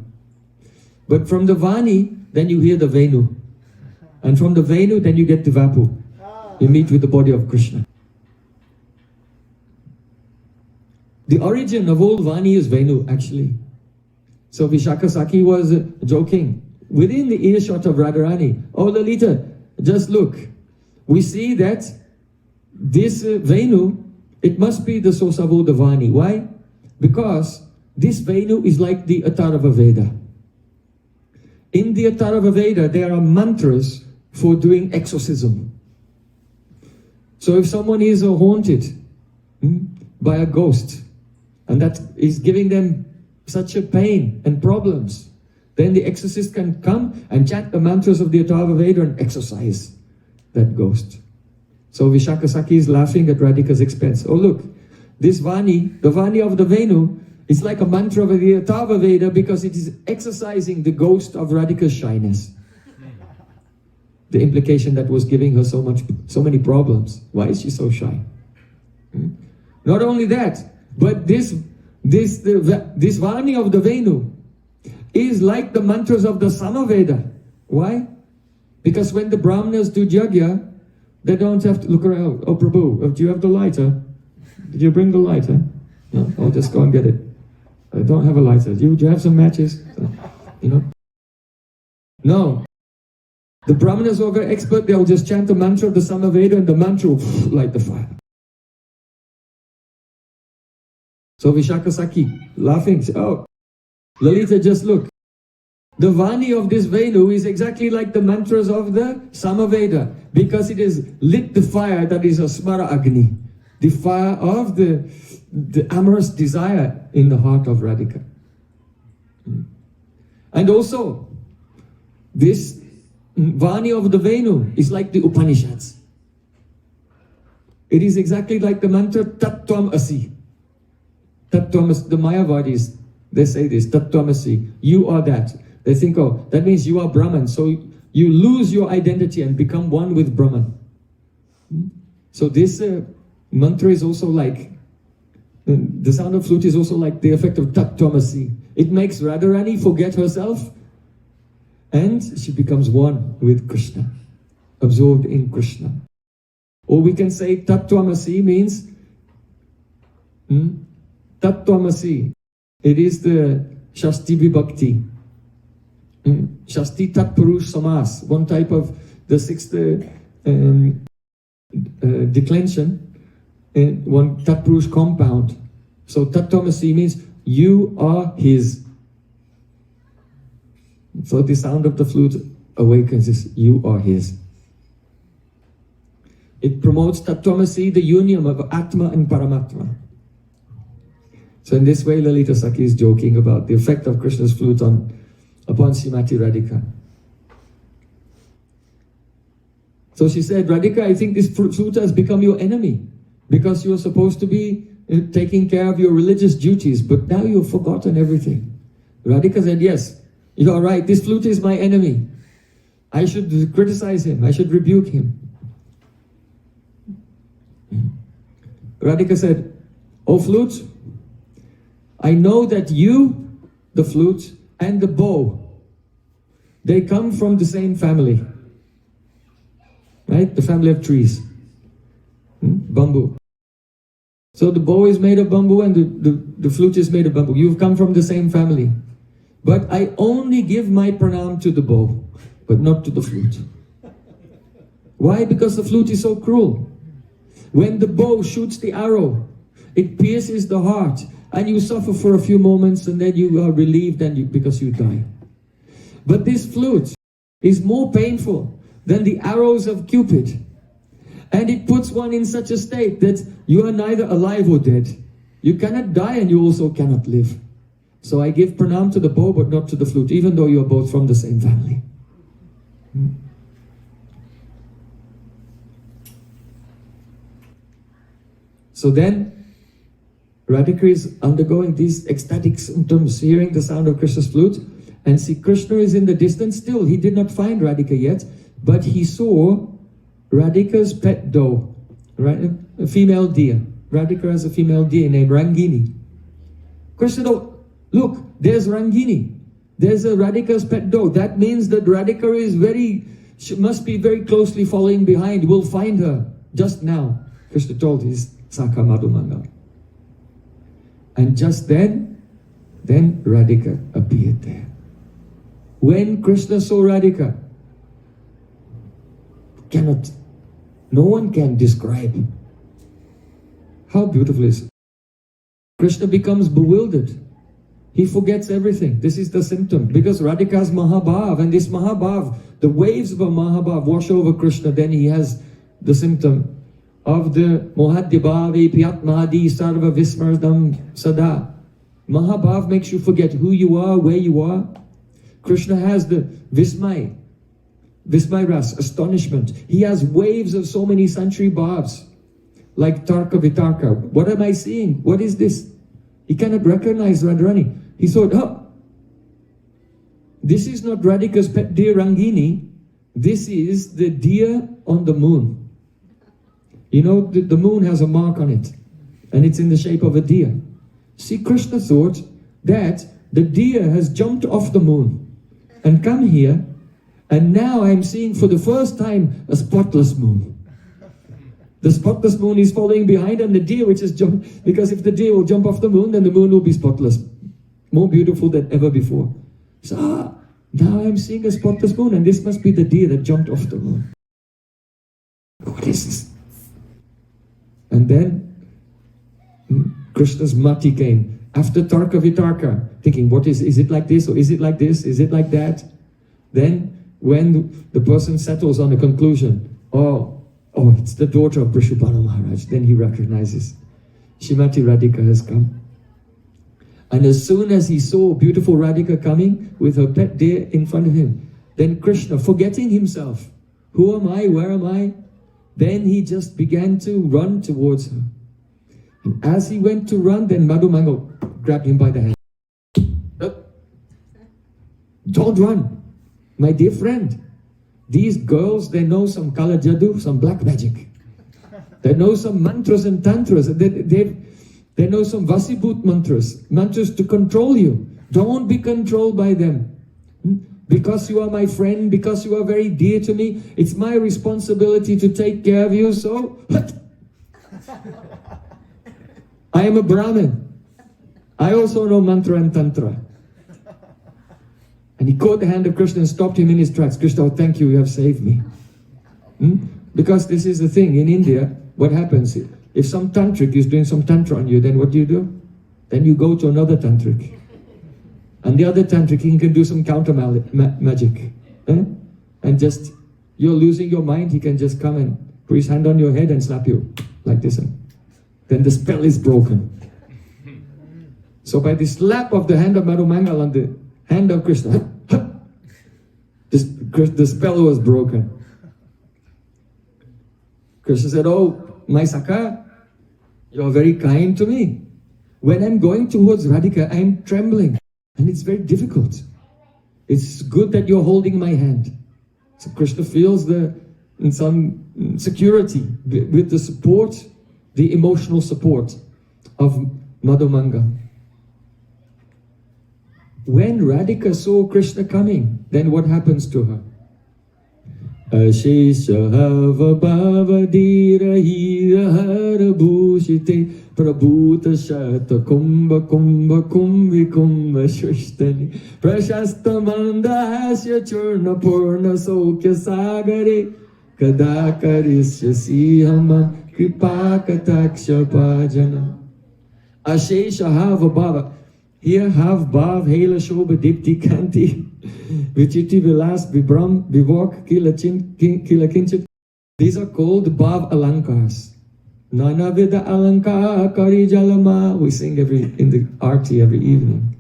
But from the Vani, then you hear the Venu. And from the Venu, then you get the Vapu. You meet with the body of Krishna. The origin of all Vani is Venu, actually. So Vishaka Saki was joking. Within the earshot of Radharani, oh Lalita, just look. We see that this Venu, it must be the source of all the Vani. Why? Because this Venu is like the Atharva Veda. In the Atharva Veda, there are mantras for doing exorcism. So if someone is haunted by a ghost, and that is giving them such a pain and problems, then the exorcist can come and chant the mantras of the Atharva Veda and exorcise that ghost. So Vishaka Saki is laughing at Radhika's expense. Oh look, this Vani, the Vani of the Venu, is like a mantra of the Atharva Veda because it is exorcising the ghost of Radhika's shyness. The implication that was giving her so many problems. Why is she so shy? Not only that, but this Vani of the Venu is like the mantras of the Samaveda. Why? Because when the Brahmanas do Yajna, they don't have to look around. Oh Prabhu, do you have the lighter? Did you bring the lighter? No, I'll just go and get it. I don't have a lighter. Do you have some matches? You know? No. The Brahmanas who are very expert, they'll just chant the mantra of the Samaveda and the mantra will light the fire. So Vishaka Saki, laughing, said, oh, Lalita, just look. The Vani of this Venu is exactly like the mantras of the Samaveda because it is lit the fire that is a Smara Agni, the fire of the amorous desire in the heart of Radhika. And also, this Vani of the Venu is like the Upanishads. It is exactly like the mantra Tattvam Asi. Tattvam Asi, the Mayavadis, they say this, Tattvam Asi, you are that. They think, oh, that means you are Brahman, so you lose your identity and become one with Brahman. So this mantra is also like, the sound of flute is also like the effect of Tattvam Asi. It makes Radharani forget herself and she becomes one with Krishna, absorbed in Krishna. Or we can say Tattvam Asi means Tattvam Asi. It is the Shasti Vibhakti. Shasti Tat Purush Samas, one type of the sixth declension, one Tat Purush compound. So Tattvam Asi means you are his. So the sound of the flute awakens this, you are his. It promotes Tattvam Asi, the union of Atma and Paramatma. So in this way, Lalita Saki is joking about the effect of Krishna's flute upon Srimati Radhika. So she said, Radhika, I think this flute has become your enemy because you are supposed to be taking care of your religious duties, but now you've forgotten everything. Radhika said, yes, you are right, this flute is my enemy. I should criticize him, I should rebuke him. Radhika said, oh flute, I know that you, the flute, and the bow, they come from the same family. Right? The family of trees. Bamboo. So the bow is made of bamboo and the flute is made of bamboo. You've come from the same family. But I only give my pranam to the bow, but not to the flute. Why? Because the flute is so cruel. When the bow shoots the arrow, it pierces the heart, and you suffer for a few moments, and then you are relieved because you die. But this flute is more painful than the arrows of Cupid. And it puts one in such a state that you are neither alive or dead. You cannot die and you also cannot live. So I give pranam to the bow but not to the flute, even though you are both from the same family. So then, Radhika is undergoing these ecstatic symptoms, hearing the sound of Krishna's flute, and see Krishna is in the distance still. He did not find Radhika yet, but he saw Radhika's pet doe, right? A female deer. Radhika has a female deer named Rangini. Krishna said, look, there's Rangini. There's a Radhika's pet doe. That means that Radhika she must be very closely following behind. We'll find her just now. Krishna told his Saka Madhumanga. And just then Radhika appeared there. When Krishna saw Radhika, no one can describe how beautiful it is. Krishna becomes bewildered. He forgets everything. This is the symptom. Because Radhika's Mahabhav, and this Mahabhav, the waves of a Mahabhav wash over Krishna, then he has the symptom of the Mohadibhavi Piyatmadi Sarva Vismardam Sada. Mahabhav makes you forget who you are, where you are. Krishna has the Vismay Ras, astonishment. He has waves of so many century bhavs, like Tarka Vitarka. What am I seeing? What is this? He cannot recognize Radharani. He thought, this is not Radhika's pet deer Rangini. This is the deer on the moon. You know, the moon has a mark on it, and it's in the shape of a deer. See, Krishna thought that the deer has jumped off the moon and come here, and now I'm seeing for the first time a spotless moon. The spotless moon is following behind, and the deer which has jumped, because if the deer will jump off the moon, then the moon will be spotless. More beautiful than ever before. So, now I'm seeing a spotless moon, and this must be the deer that jumped off the moon. What is this? And then Krishna's mati came. After Tarka Vitarka, thinking, what is it like this, or is it like this, is it like that? Then, when the person settles on a conclusion, oh, it's the daughter of Prishubhana Maharaj, then he recognizes, Shrimati Radhika has come. And as soon as he saw beautiful Radhika coming with her pet deer in front of him, then Krishna, forgetting himself, who am I, where am I? Then he just began to run towards her. And as he went to run, then Madhumanga grabbed him by the hand. Don't run, my dear friend. These girls, they know some kala jadoo, some black magic. They know some mantras and tantras. They know some vasibhut mantras to control you. Don't be controlled by them. Because you are my friend, because you are very dear to me, it's my responsibility to take care of you, so... I am a Brahmin. I also know mantra and tantra. And he caught the hand of Krishna and stopped him in his tracks. Krishna, thank you, you have saved me. Because this is the thing, in India, what happens? If some tantric is doing some tantra on you, then what do? Then you go to another tantric. And the other tantric, he can do some counter magic. And just, you're losing your mind, he can just come and put his hand on your head and slap you, like this. Then the spell is broken. So by the slap of the hand of Madhumangal on the hand of Krishna, the spell was broken. Krishna said, oh, my Saka, you're very kind to me. When I'm going towards Radhika, I'm trembling. And it's very difficult. It's good that you're holding my hand. So Krishna feels some security with the support, the emotional support of Madhumanga. When Radhika saw Krishna coming, then what happens to her? Ashesha hava bhava dhira hira hara bhushite prabhuta shata kumbha kumbha kumbhi kumbha shristani prashasta mandahasya churna purna sokya sagare kada karisya sihamam kripakataksha bhajana. Ashesha hava bhava. Here have bhav, hela, shobha, dipti, kanti, vichiti, vilas, vibram, vivok, kila kinchit. These are called bhav alankars. Nana vida alankar kari jalama. We sing in the arti every evening.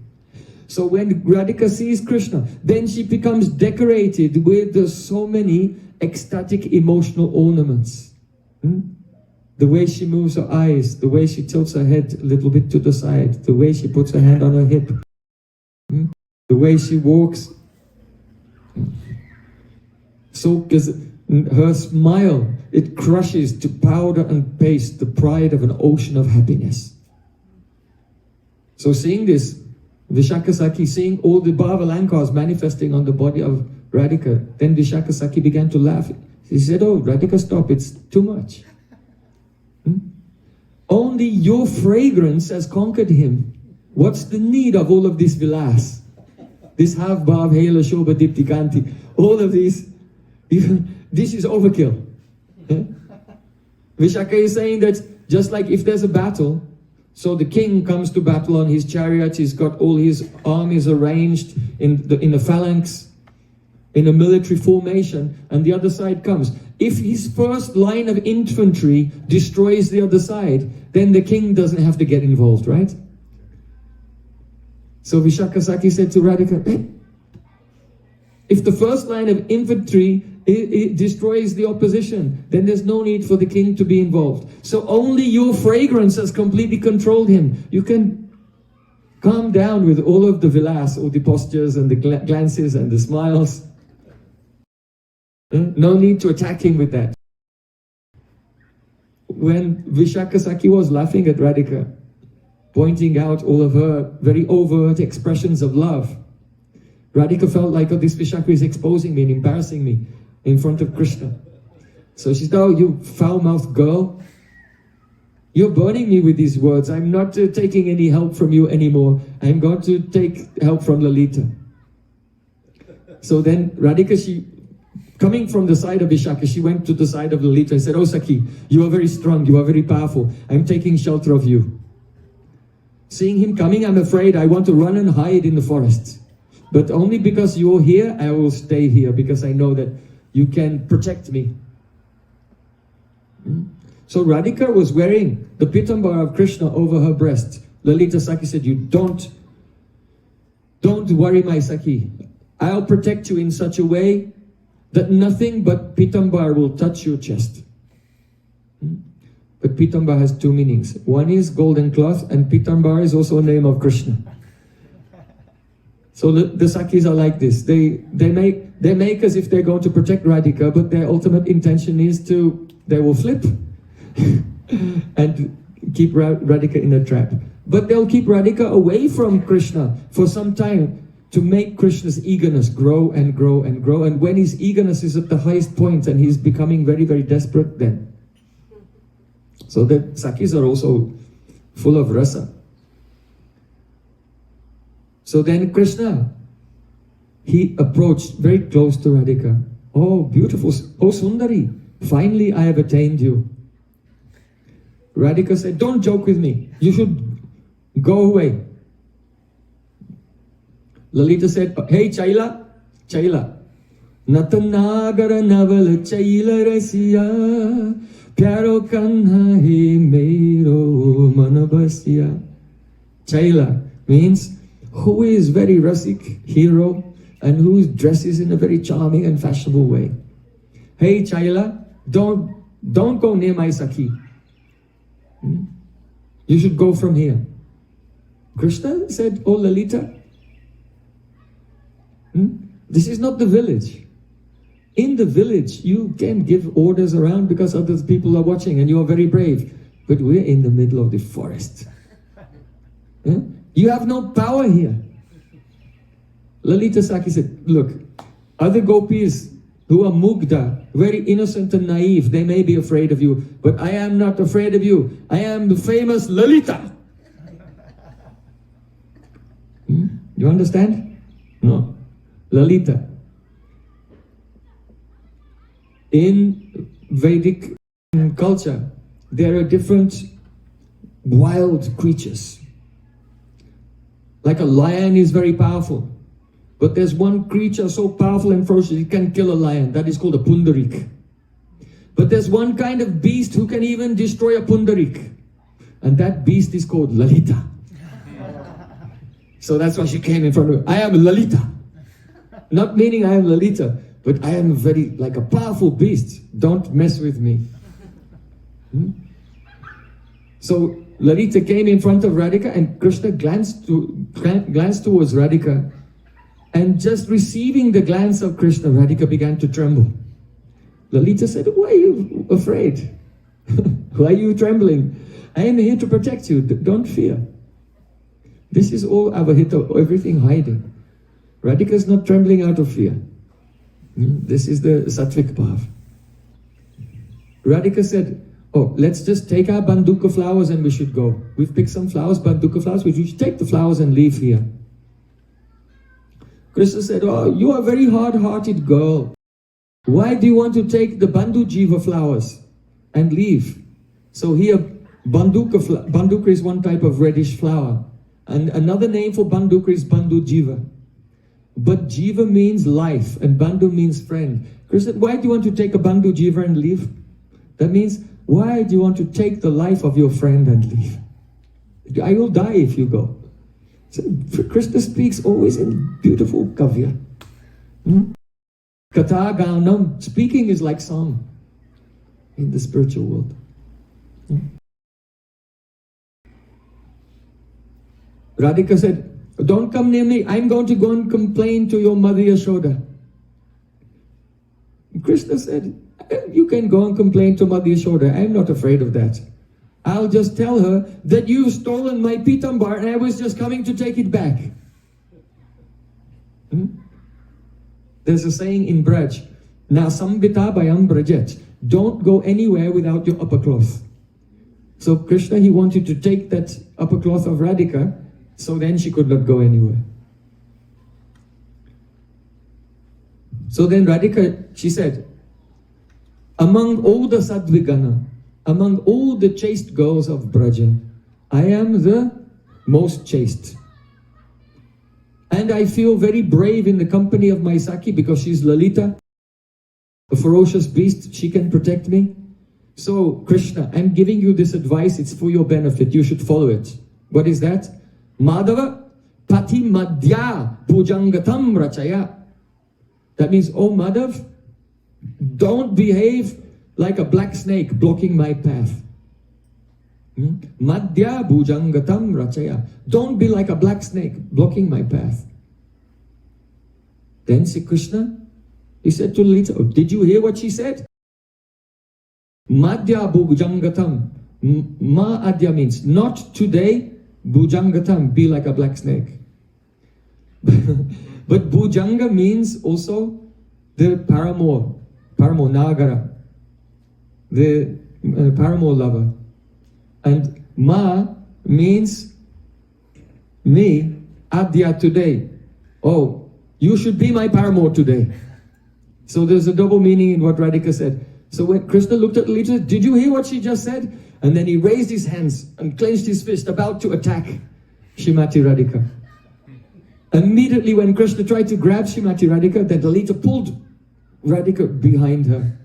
So when Radhika sees Krishna, then she becomes decorated with so many ecstatic emotional ornaments. The way she moves her eyes, the way she tilts her head a little bit to the side, the way she puts her hand on her hip, the way she walks. So, because her smile, it crushes to powder and paste the pride of an ocean of happiness. So seeing this, Vishakasaki, seeing all the Bhavalankars manifesting on the body of Radhika, then Vishakasaki began to laugh. He said, "Oh, Radhika, stop, it's too much. Only your fragrance has conquered him. What's the need of all of this vilas? This half bhav, hela, shobha, dipti, kanti, all of these, this is overkill." Vishaka is saying that just like if there's a battle, so the king comes to battle on his chariot, he's got all his armies arranged in a phalanx, in a military formation, and the other side comes. If his first line of infantry destroys the other side, then the king doesn't have to get involved, right? So Vishakasaki said to Radhika, "Hey, if the first line of infantry it destroys the opposition, then there's no need for the king to be involved. So only your fragrance has completely controlled him. You can calm down with all of the vilas, all the postures and the glances and the smiles. No need to attack him with that." When Vishakasaki was laughing at Radhika, pointing out all of her very overt expressions of love, Radhika felt like, "Oh, this Vishaka is exposing me and embarrassing me in front of Krishna." So she said, "Oh, you foul-mouthed girl, you're burning me with these words. I'm not taking any help from you anymore. I'm going to take help from Lalita." So then Radhika, coming from the side of Vishaka, she went to the side of Lalita and said, "Oh Saki, you are very strong, you are very powerful. I'm taking shelter of you. Seeing him coming, I'm afraid I want to run and hide in the forest. But only because you're here, I will stay here, because I know that you can protect me." So Radhika was wearing the pitambar of Krishna over her breast. Lalita Saki said, Don't worry, my Saki. I'll protect you in such a way that nothing but pitambar will touch your chest." But pitambar has two meanings. One is golden cloth, and pitambar is also a name of Krishna. So the Sakis are like this. They make as if they're going to protect Radhika, but their ultimate intention is they will flip and keep Radhika in a trap. But they'll keep Radhika away from Krishna for some time to make Krishna's eagerness grow and grow and grow. And when his eagerness is at the highest point and he's becoming very, very desperate, then. So the Sakis are also full of rasa. So then Krishna, he approached very close to Radhika. "Oh, beautiful, oh Sundari, finally I have attained you." Radhika said, "Don't joke with me. You should go away." Lalita said, "Hey Chaila, Natanagara navala Chaila rasiya, pyaro kanha he mero manabasya." Chaila means who is very rasik hero and who dresses in a very charming and fashionable way. "Hey Chaila, don't go near my Saki. You should go from here." Krishna said, "Oh Lalita, this is not the village. In the village, you can give orders around because other people are watching and you are very brave. But we're in the middle of the forest. You have no power here." Lalita Saki said, "Look, other gopis who are mugdha, very innocent and naive, they may be afraid of you, but I am not afraid of you. I am the famous Lalita. You understand? No. Lalita. In Vedic culture, there are different wild creatures. Like a lion is very powerful. But there's one creature so powerful and ferocious, it can kill a lion. That is called a pundarik. But there's one kind of beast who can even destroy a pundarik. And that beast is called Lalita. So that's why she came in front of me. I am Lalita. Not meaning I am Lalita, but I am very, like a powerful beast. Don't mess with me. So Lalita came in front of Radhika, and Krishna glanced towards Radhika. And just receiving the glance of Krishna, Radhika began to tremble. Lalita said, why are you afraid? Why are you trembling? I am here to protect you. Don't fear. This is all avahita, everything hiding. Radhika is not trembling out of fear. This is the sattvic path. Radhika said, oh, let's just take our banduka flowers and we should go. We've picked some flowers, banduka flowers, we should take the flowers and leave here. Krishna said, oh, you are a very hard-hearted girl. Why do you want to take the bandu jiva flowers and leave? So here, banduka is one type of reddish flower. And another name for banduka is bandu jiva. But jiva means life and bandu means friend. Krishna said, why do you want to take a bandu jiva and leave? That means, why do you want to take the life of your friend and leave? I will die if you go. So Krishna speaks always in beautiful kavya. Katha ganam, speaking is like song in the spiritual world. Radhika said, don't come near me, I'm going to go and complain to your mother Yashoda. Krishna said, you can go and complain to Mother Yashoda, I'm not afraid of that. I'll just tell her that you've stolen my pitambar and I was just coming to take it back. There's a saying in Braj, na sambita bayam brajet. Don't go anywhere without your upper cloth. So Krishna, he wanted to take that upper cloth of Radhika, so then she could not go anywhere. So then Radhika, she said, among all the sadvigana, among all the chaste girls of Braja, I am the most chaste. And I feel very brave in the company of my Saki because she's Lalita, a ferocious beast, she can protect me. So Krishna, I'm giving you this advice, it's for your benefit, you should follow it. What is that? Madhava pati madhya pujangatam rachaya. That means, oh Madhav, don't behave like a black snake blocking my path. Madhya bhujangatam rachaya. Don't be like a black snake blocking my path. Then Sri Krishna, he said to Lalita, oh, did you hear what she said? Madhya bhujangatam. Ma adya means not today, bhujangatam, be like a black snake. But bhujanga means also the paramour nagara. The paramour lover. And ma means me, adya, today. Oh, you should be my paramour today. So there's a double meaning in what Radhika said. So when Krishna looked at Lalita, did you hear what she just said? And then he raised his hands and clenched his fist, about to attack Srimati Radhika. Immediately when Krishna tried to grab Srimati Radhika, then Lalita pulled Radhika behind her.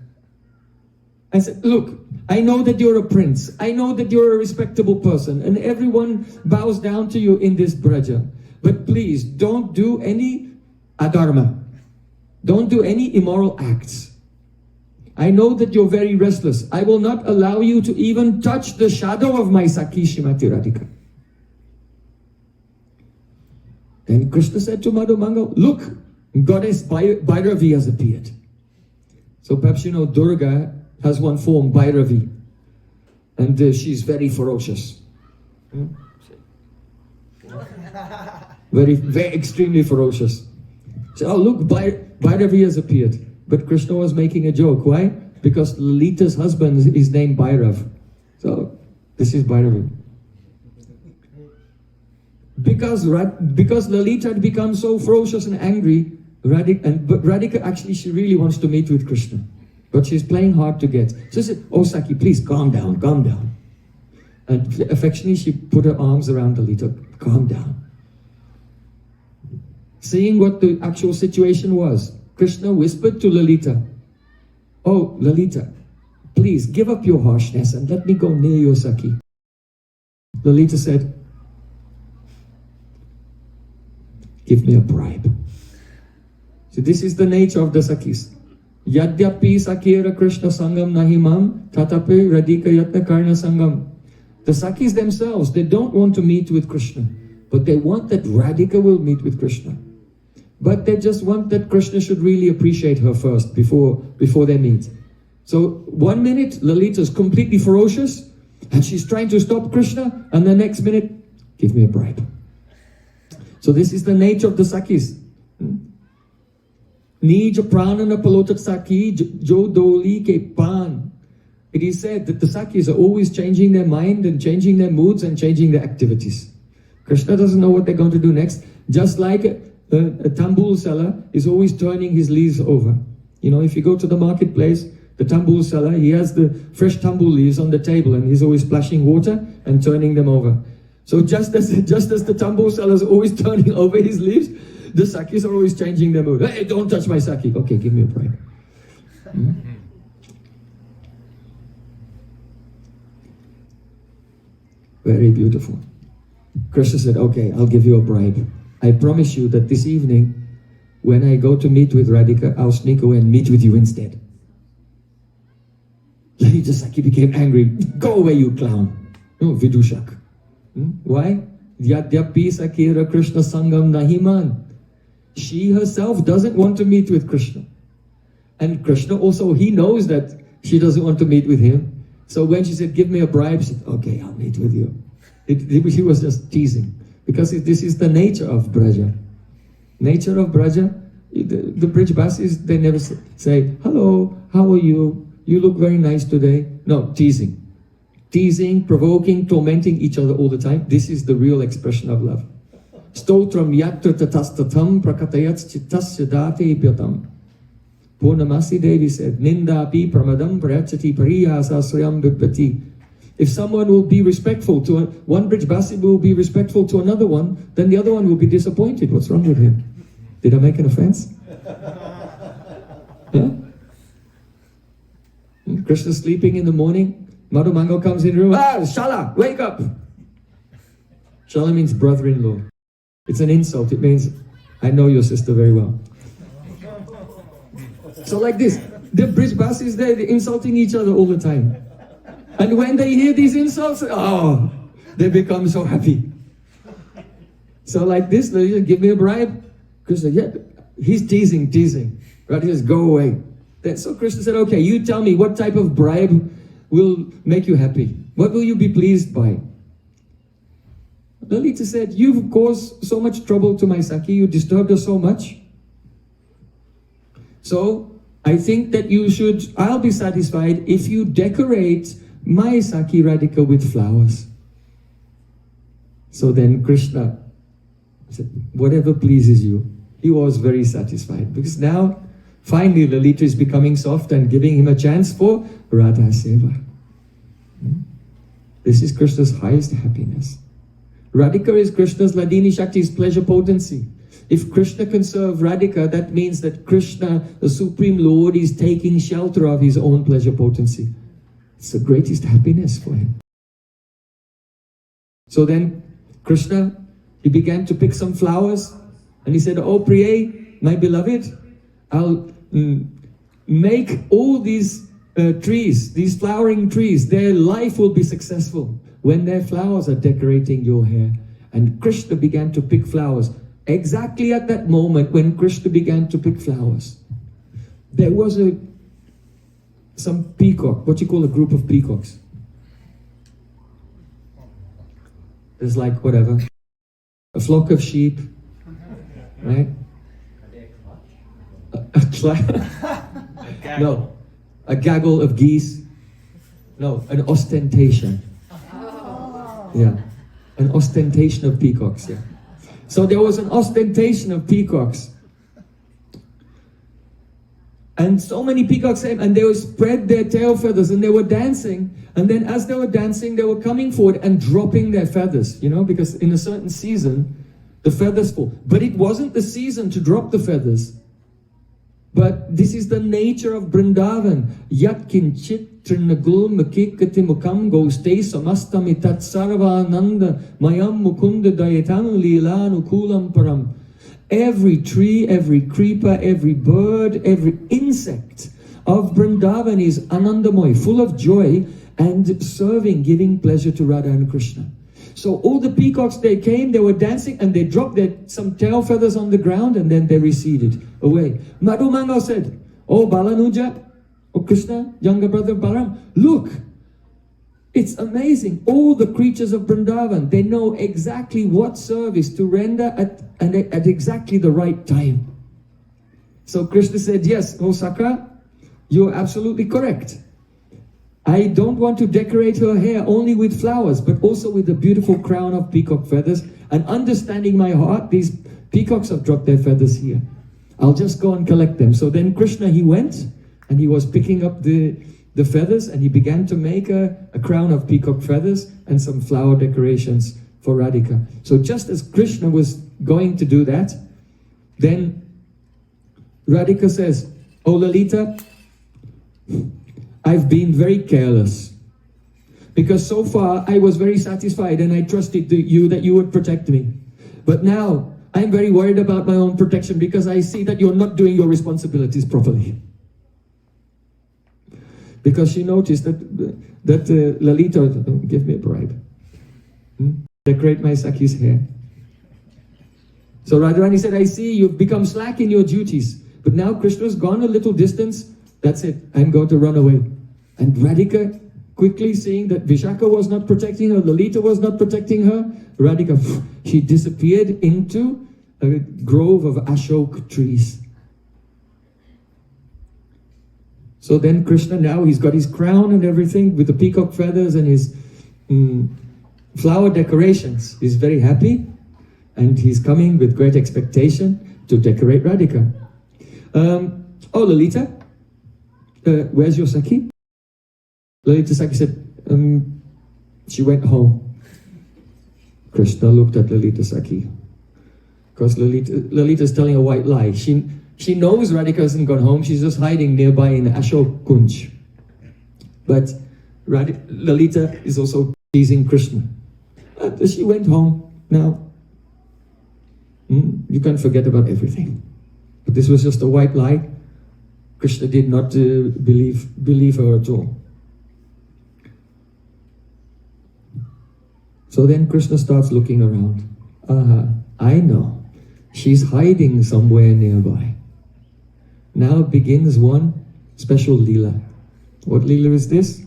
I said, look, I know that you're a prince. I know that you're a respectable person. And everyone bows down to you in this braja. But please, don't do any adharma. Don't do any immoral acts. I know that you're very restless. I will not allow you to even touch the shadow of my Saki Srimati Radhika. Then Krishna said to Madhumanga, look, goddess Bhairavi has appeared. So perhaps you know Durga has one form, Bhairavi. And she's very ferocious. Very extremely ferocious. So, oh look, Bhairavi has appeared. But Krishna was making a joke. Why? Because Lalita's husband is named Bhairav. So, this is Bhairav. Because Lalita had become so ferocious and angry, but Radhika actually, she really wants to meet with Krishna. But she's playing hard to get. So she said, oh Saki, please calm down, calm down. And affectionately she put her arms around Lalita, calm down. Seeing what the actual situation was, Krishna whispered to Lalita, oh Lalita, please give up your harshness and let me go near your Saki. Lalita said, give me a bribe. So this is the nature of the Sakis. Yadyapi Sakira Krishna Sangam Nahimam Tatape Radhika Yatna Karna Sangam. The Sakis themselves, they don't want to meet with Krishna, but they want that Radhika will meet with Krishna. But they just want that Krishna should really appreciate her first before they meet. So 1 minute Lalita is completely ferocious and she's trying to stop Krishna, and the next minute, give me a bribe. So this is the nature of the Sakis. Nij pranana palotat Saki jo doli ke pan. It is said that the Sakis are always changing their mind and changing their moods and changing their activities. Krishna doesn't know what they're going to do next. Just like a tambul seller is always turning his leaves over. You know, if you go to the marketplace, the tambul seller, he has the fresh tambul leaves on the table and he's always splashing water and turning them over. So just as the tambul seller is always turning over his leaves, the Sakis are always changing their mood. Hey, don't touch my Saki. Okay, give me a bribe. Very beautiful. Krishna said, okay, I'll give you a bribe. I promise you that this evening, when I go to meet with Radhika, I'll sneak away and meet with you instead. Lalita Saki became angry. Go away, you clown. No, Vidushak. Why? Yadyapi Sakira Krishna Sangam Nahiman. She herself doesn't want to meet with Krishna. And Krishna also, he knows that she doesn't want to meet with him. So when she said, give me a bribe, she said, okay, I'll meet with you. He was just teasing. Because this is the nature of Braja. Nature of Braja, the Brijbasis, they never say, hello, how are you? You look very nice today. No, teasing. Teasing, provoking, tormenting each other all the time. This is the real expression of love. Stotram yatra tatastatam prakatayats chittasya date pyatam. Purnamasi Devi said, Nindapi pramadam prayachati pariyasa sriyam bhipati. If someone will be respectful to one Brijbasi will be respectful to another one, then the other one will be disappointed. What's wrong with him? Did I make an offense? Yeah? Krishna's sleeping in the morning. Madhumango comes in the room. Ah, Shala, wake up! Shala means brother-in-law. It's an insult. It means, I know your sister very well. So like this, the Brijbasis there, they're insulting each other all the time. And when they hear these insults, oh, they become so happy. So like this, they just give me a bribe. Krishna, yeah, he's teasing. Right? He says, go away. Then, so Krishna said, okay, you tell me what type of bribe will make you happy. What will you be pleased by? Lalita said, you've caused so much trouble to my Saki, you disturbed her so much. So, I think that I'll be satisfied if you decorate my Saki Radhika with flowers. So then Krishna said, whatever pleases you. He was very satisfied because now, finally Lalita is becoming soft and giving him a chance for Radha Seva. This is Krishna's highest happiness. Radhika is Krishna's Ladini Shakti's pleasure potency. If Krishna can serve Radhika, that means that Krishna, the Supreme Lord, is taking shelter of his own pleasure potency. It's the greatest happiness for him. So then Krishna, he began to pick some flowers and he said, oh Priya, my beloved, I'll make all these trees, these flowering trees, their life will be successful when their flowers are decorating your hair. And Krishna began to pick flowers. Exactly at that moment when Krishna began to pick flowers, there was some peacock, what you call a group of peacocks. There's like whatever, a flock of sheep, right? No. A gaggle of geese? No, an ostentation. Yeah. An ostentation of peacocks, yeah. So there was an ostentation of peacocks. And so many peacocks came and they would spread their tail feathers and they were dancing. And then as they were dancing, they were coming forward and dropping their feathers, you know, because in a certain season, the feathers fall. But it wasn't the season to drop the feathers. But this is the nature of Vrindavan. Yat kinchit trinagul makikati mukam goste samastami tat sarvananda mayam mukunda dayatam lilanu kulam param. Every tree, every creeper, every bird, every insect of Vrindavan is anandamoy, full of joy and serving, giving pleasure to Radha and Krishna. So all the peacocks, they came, they were dancing and they dropped some tail feathers on the ground and then they receded away. Madhu Mangal said, "Oh Balanuja, oh Krishna, younger brother Balam, look, it's amazing. All the creatures of Vrindavan, they know exactly what service to render at exactly the right time." So Krishna said, "Yes, oh Saka, you're absolutely correct. I don't want to decorate her hair only with flowers, but also with a beautiful crown of peacock feathers. And understanding my heart, these peacocks have dropped their feathers here. I'll just go and collect them." So then Krishna, he went and he was picking up the feathers and he began to make a crown of peacock feathers and some flower decorations for Radhika. So just as Krishna was going to do that, then Radhika says, "Oh Lalita, I've been very careless because so far I was very satisfied and I trusted you that you would protect me. But now I'm very worried about my own protection because I see that you're not doing your responsibilities properly." Because she noticed that Lalita, give me a bribe, decorate my Sakhi's hair. So Radharani said, "I see you've become slack in your duties, but now Krishna's gone a little distance. That's it, I'm going to run away." And Radhika, quickly seeing that Vishaka was not protecting her, Lalita was not protecting her, Radhika, she disappeared into a grove of ashok trees. So then Krishna, now he's got his crown and everything with the peacock feathers and his flower decorations. He's very happy and he's coming with great expectation to decorate Radhika. "Oh Lalita, where's your Sakhi?" Lalita Sakhi said, "She went home." Krishna looked at Lalita Sakhi because Lalita's telling a white lie. She knows Radhika hasn't gone home. She's just hiding nearby in Ashok Kunj. But Lalita is also teasing Krishna. She went home. Now, you can forget about everything. But this was just a white lie. Krishna did not believe her at all. So then Krishna starts looking around. I know. She's hiding somewhere nearby. Now begins one special lila. What lila is this?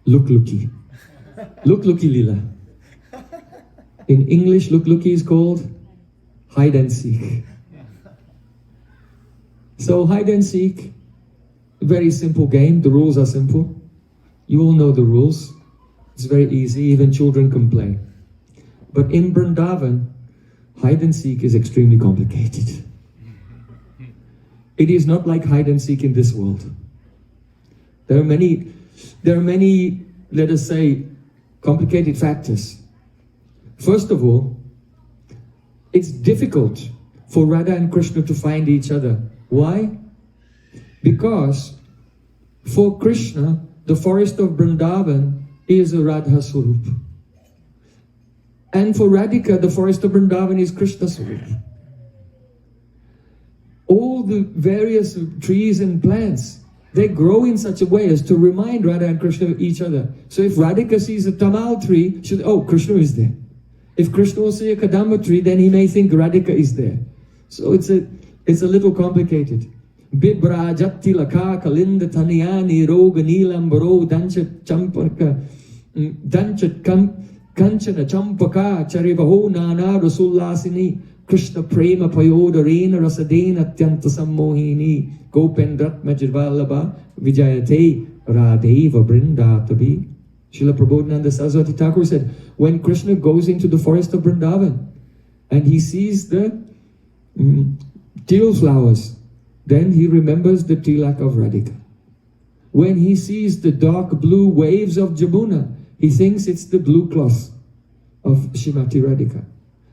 Look-looky. Look-looky lila. In English, look-looky is called hide and seek. So hide and seek, very simple game. The rules are simple. You all know the rules. It's very easy, even children can play. But in Vrindavan, hide and seek is extremely complicated. It is not like hide and seek in this world. There are many, let us say, complicated factors. First of all, it's difficult for Radha and Krishna to find each other. Why? Because for Krishna, the forest of Vrindavan is a Radha Swarup. And for Radhika, the forest of Vrindavan is Krishna Swarup. All the various trees and plants, they grow in such a way as to remind Radha and Krishna of each other. So if Radhika sees a tamal tree, she'll, "Oh, Krishna is there." If Krishna will see a kadamba tree, then he may think Radhika is there. So it's a little complicated. Bibra jatti laka kalinda taniyani roga nilambaro danchat champaka danchat kanchana champaka charivaho nana rasullasini Krishna prema payodarena rasadena tyanta sammohini gopendratma jirvallabha vijayate radheva brindatabi. Srila Prabodhananda Saraswati Thakur said, when Krishna goes into the forest of Vrindavan and he sees the teal flowers, then he remembers the tilak of Radhika. When he sees the dark blue waves of Jamuna, he thinks it's the blue cloth of Srimati Radhika.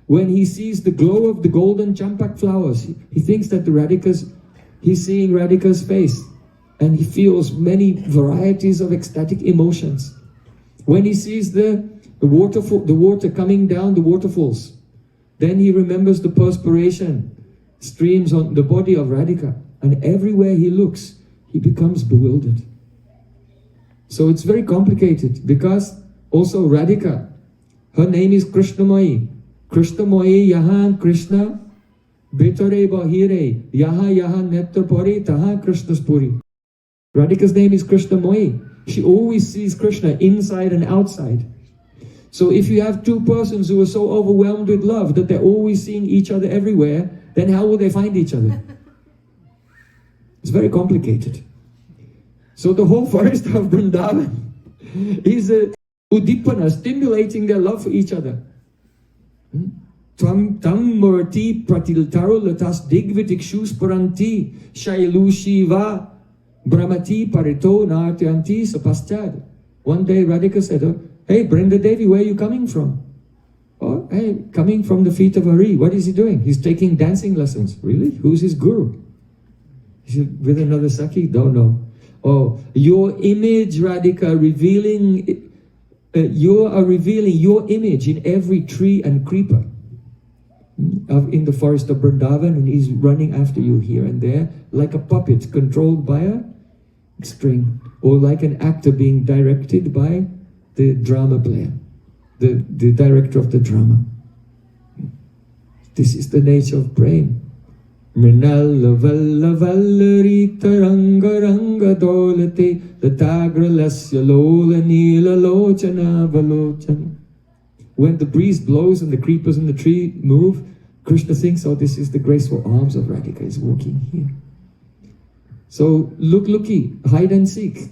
When he sees the glow of the golden champak flowers, he thinks that he's seeing Radhika's face, and he feels many varieties of ecstatic emotions. When he sees the water coming down the waterfalls, then he remembers the perspiration streams on the body of Radhika, and everywhere he looks, he becomes bewildered. So it's very complicated, because also Radhika, her name is Krishnamayi. Krishnamayi yahan Krishna, betare bahire, yaha nectar pari, taha Krishna's puri. Radhika's name is Krishnamayi. She always sees Krishna inside and outside. So if you have two persons who are so overwhelmed with love that they're always seeing each other everywhere, then how will they find each other? It's very complicated. So the whole forest of Vrindavan is a udipana, stimulating their love for each other. Tam murti pratiltaru latas digvitikshus paranti shailu shiva brahmati parito nartyanti sapaschad. One day Radhika said, hey Brinda Devi, where are you coming from? Oh, hey, coming from the feet of Hari. What is he doing? He's taking dancing lessons. Really? Who's his guru? He said, with another Sakhi? Don't know. Oh, your image, Radhika, you are revealing your image in every tree and creeper in the forest of Vrindavan, and he's running after you here and there like a puppet controlled by a string, or like an actor being directed by the drama player, the director of the drama. This is the nature of Prem. Mrinalla valla vallarita ranga ranga dolate latagra lasya lola nila lochana valochana. When the breeze blows and the creepers in the tree move, Krishna thinks, oh, this is the graceful arms of Radhika is walking here. So looky, hide and seek.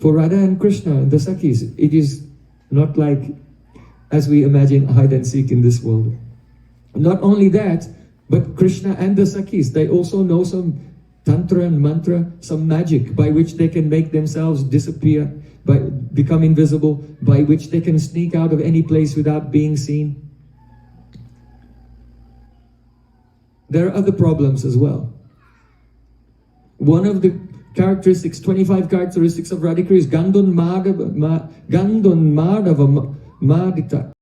For Radha and Krishna and the Sakhis, it is not like as we imagine hide and seek in this world. Not only that, but Krishna and the Sakhis, they also know some tantra and mantra, some magic by which they can make themselves disappear, become invisible, by which they can sneak out of any place without being seen. There are other problems as well. One of the characteristics, 25 characteristics of Radhika is Gandun Madhava Madita.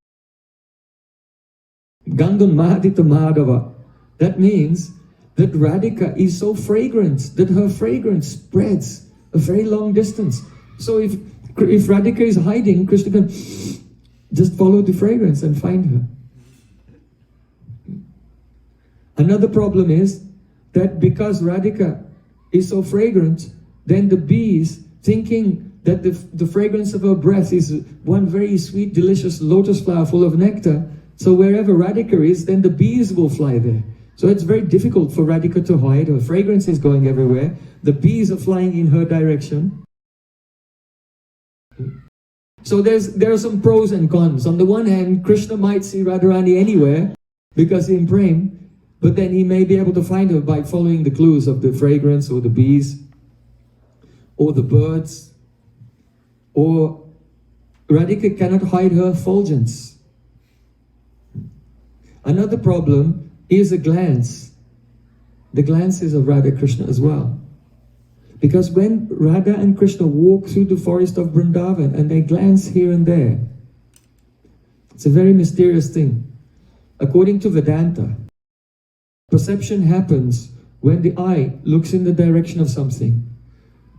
Gandun Madita Madhava. That means that Radhika is so fragrant that her fragrance spreads a very long distance. So if Radhika is hiding, Krishna can just follow the fragrance and find her. Another problem is that because Radhika is so fragrant, then the bees, thinking that the fragrance of her breath is one very sweet, delicious lotus flower full of nectar, so wherever Radhika is, then the bees will fly there. So it's very difficult for Radhika to hide. Her fragrance is going everywhere. The bees are flying in her direction. So there are some pros and cons. On the one hand, Krishna might see Radharani anywhere because in Prem, but then he may be able to find her by following the clues of the fragrance or the bees or the birds. Or Radhika cannot hide her effulgence. Another problem is a glance. The glances of Radha Krishna as well. Because when Radha and Krishna walk through the forest of Vrindavan and they glance here and there, it's a very mysterious thing. According to Vedanta, perception happens when the eye looks in the direction of something.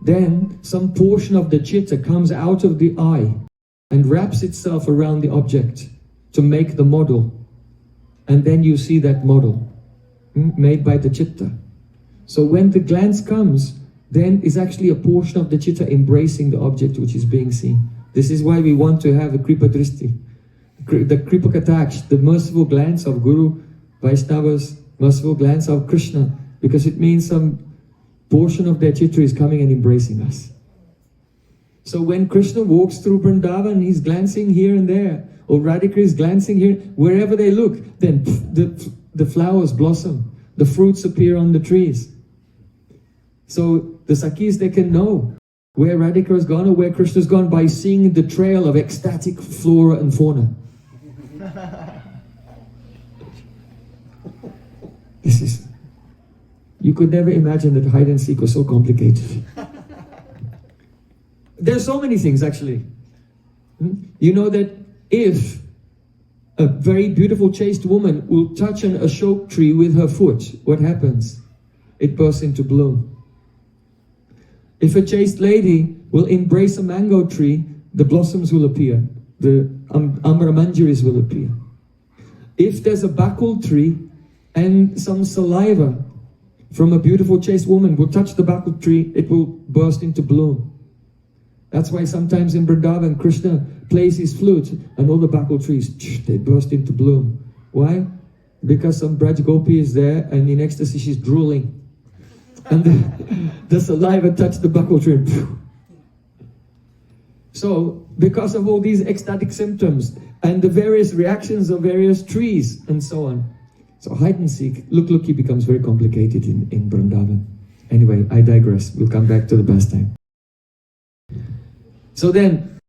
Then some portion of the chitta comes out of the eye and wraps itself around the object to make the model. And then you see that model made by the chitta. So when the glance comes, then is actually a portion of the chitta embracing the object which is being seen. This is why we want to have a kripa dristi, the kripa kataksh, the merciful glance of Guru Vaishnavas, merciful glance of Krishna, because it means some portion of their chitta is coming and embracing us. So when Krishna walks through Vrindavan, he's glancing here and there, or Radhika is glancing here, wherever they look, then the flowers blossom, the fruits appear on the trees. So the Sakhis, they can know where Radhika has gone or where Krishna has gone by seeing the trail of ecstatic flora and fauna. This is, you could never imagine that hide and seek was so complicated. There's so many things actually. You know that if a very beautiful chaste woman will touch an ashok tree with her foot, what happens? It bursts into bloom. If a chaste lady will embrace a mango tree, the blossoms will appear. The Amra Manjaris will appear. If there's a bakul tree and some saliva from a beautiful chaste woman will touch the bakul tree, it will burst into bloom. That's why sometimes in Vrindavan, Krishna plays his flute and all the bakul trees, they burst into bloom. Why? Because some Braj Gopi is there and in ecstasy she's drooling. And the saliva touched the bakul tree. So, because of all these ecstatic symptoms and the various reactions of various trees and so on. So hide and seek, look, he becomes very complicated in Vrindavan. Anyway, I digress. We'll come back to the pastime. So then,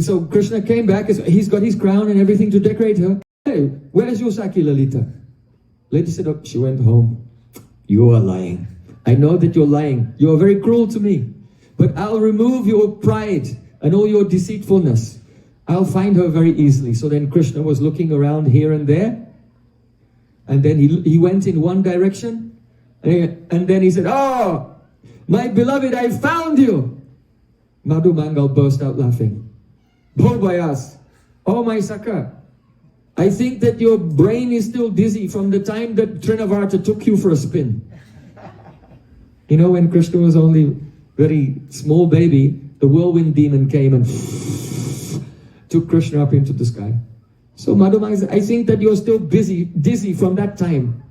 so Krishna came back, he's got his crown and everything to decorate her. Hey, where's your Saki Lalita? Lady said, oh, she went home. You are lying. I know that you're lying. You are very cruel to me. But I'll remove your pride and all your deceitfulness. I'll find her very easily. So then Krishna was looking around here and there. And then he went in one direction. And then he said, oh, my beloved, I found you. Madhu Mangal burst out laughing. Bhobayas, oh my Saka, I think that your brain is still dizzy from the time that Trinavarta took you for a spin. You know, when Krishna was only very small baby, the whirlwind demon came and took Krishna up into the sky. So Madhu Mangal said, I think that you're still dizzy from that time.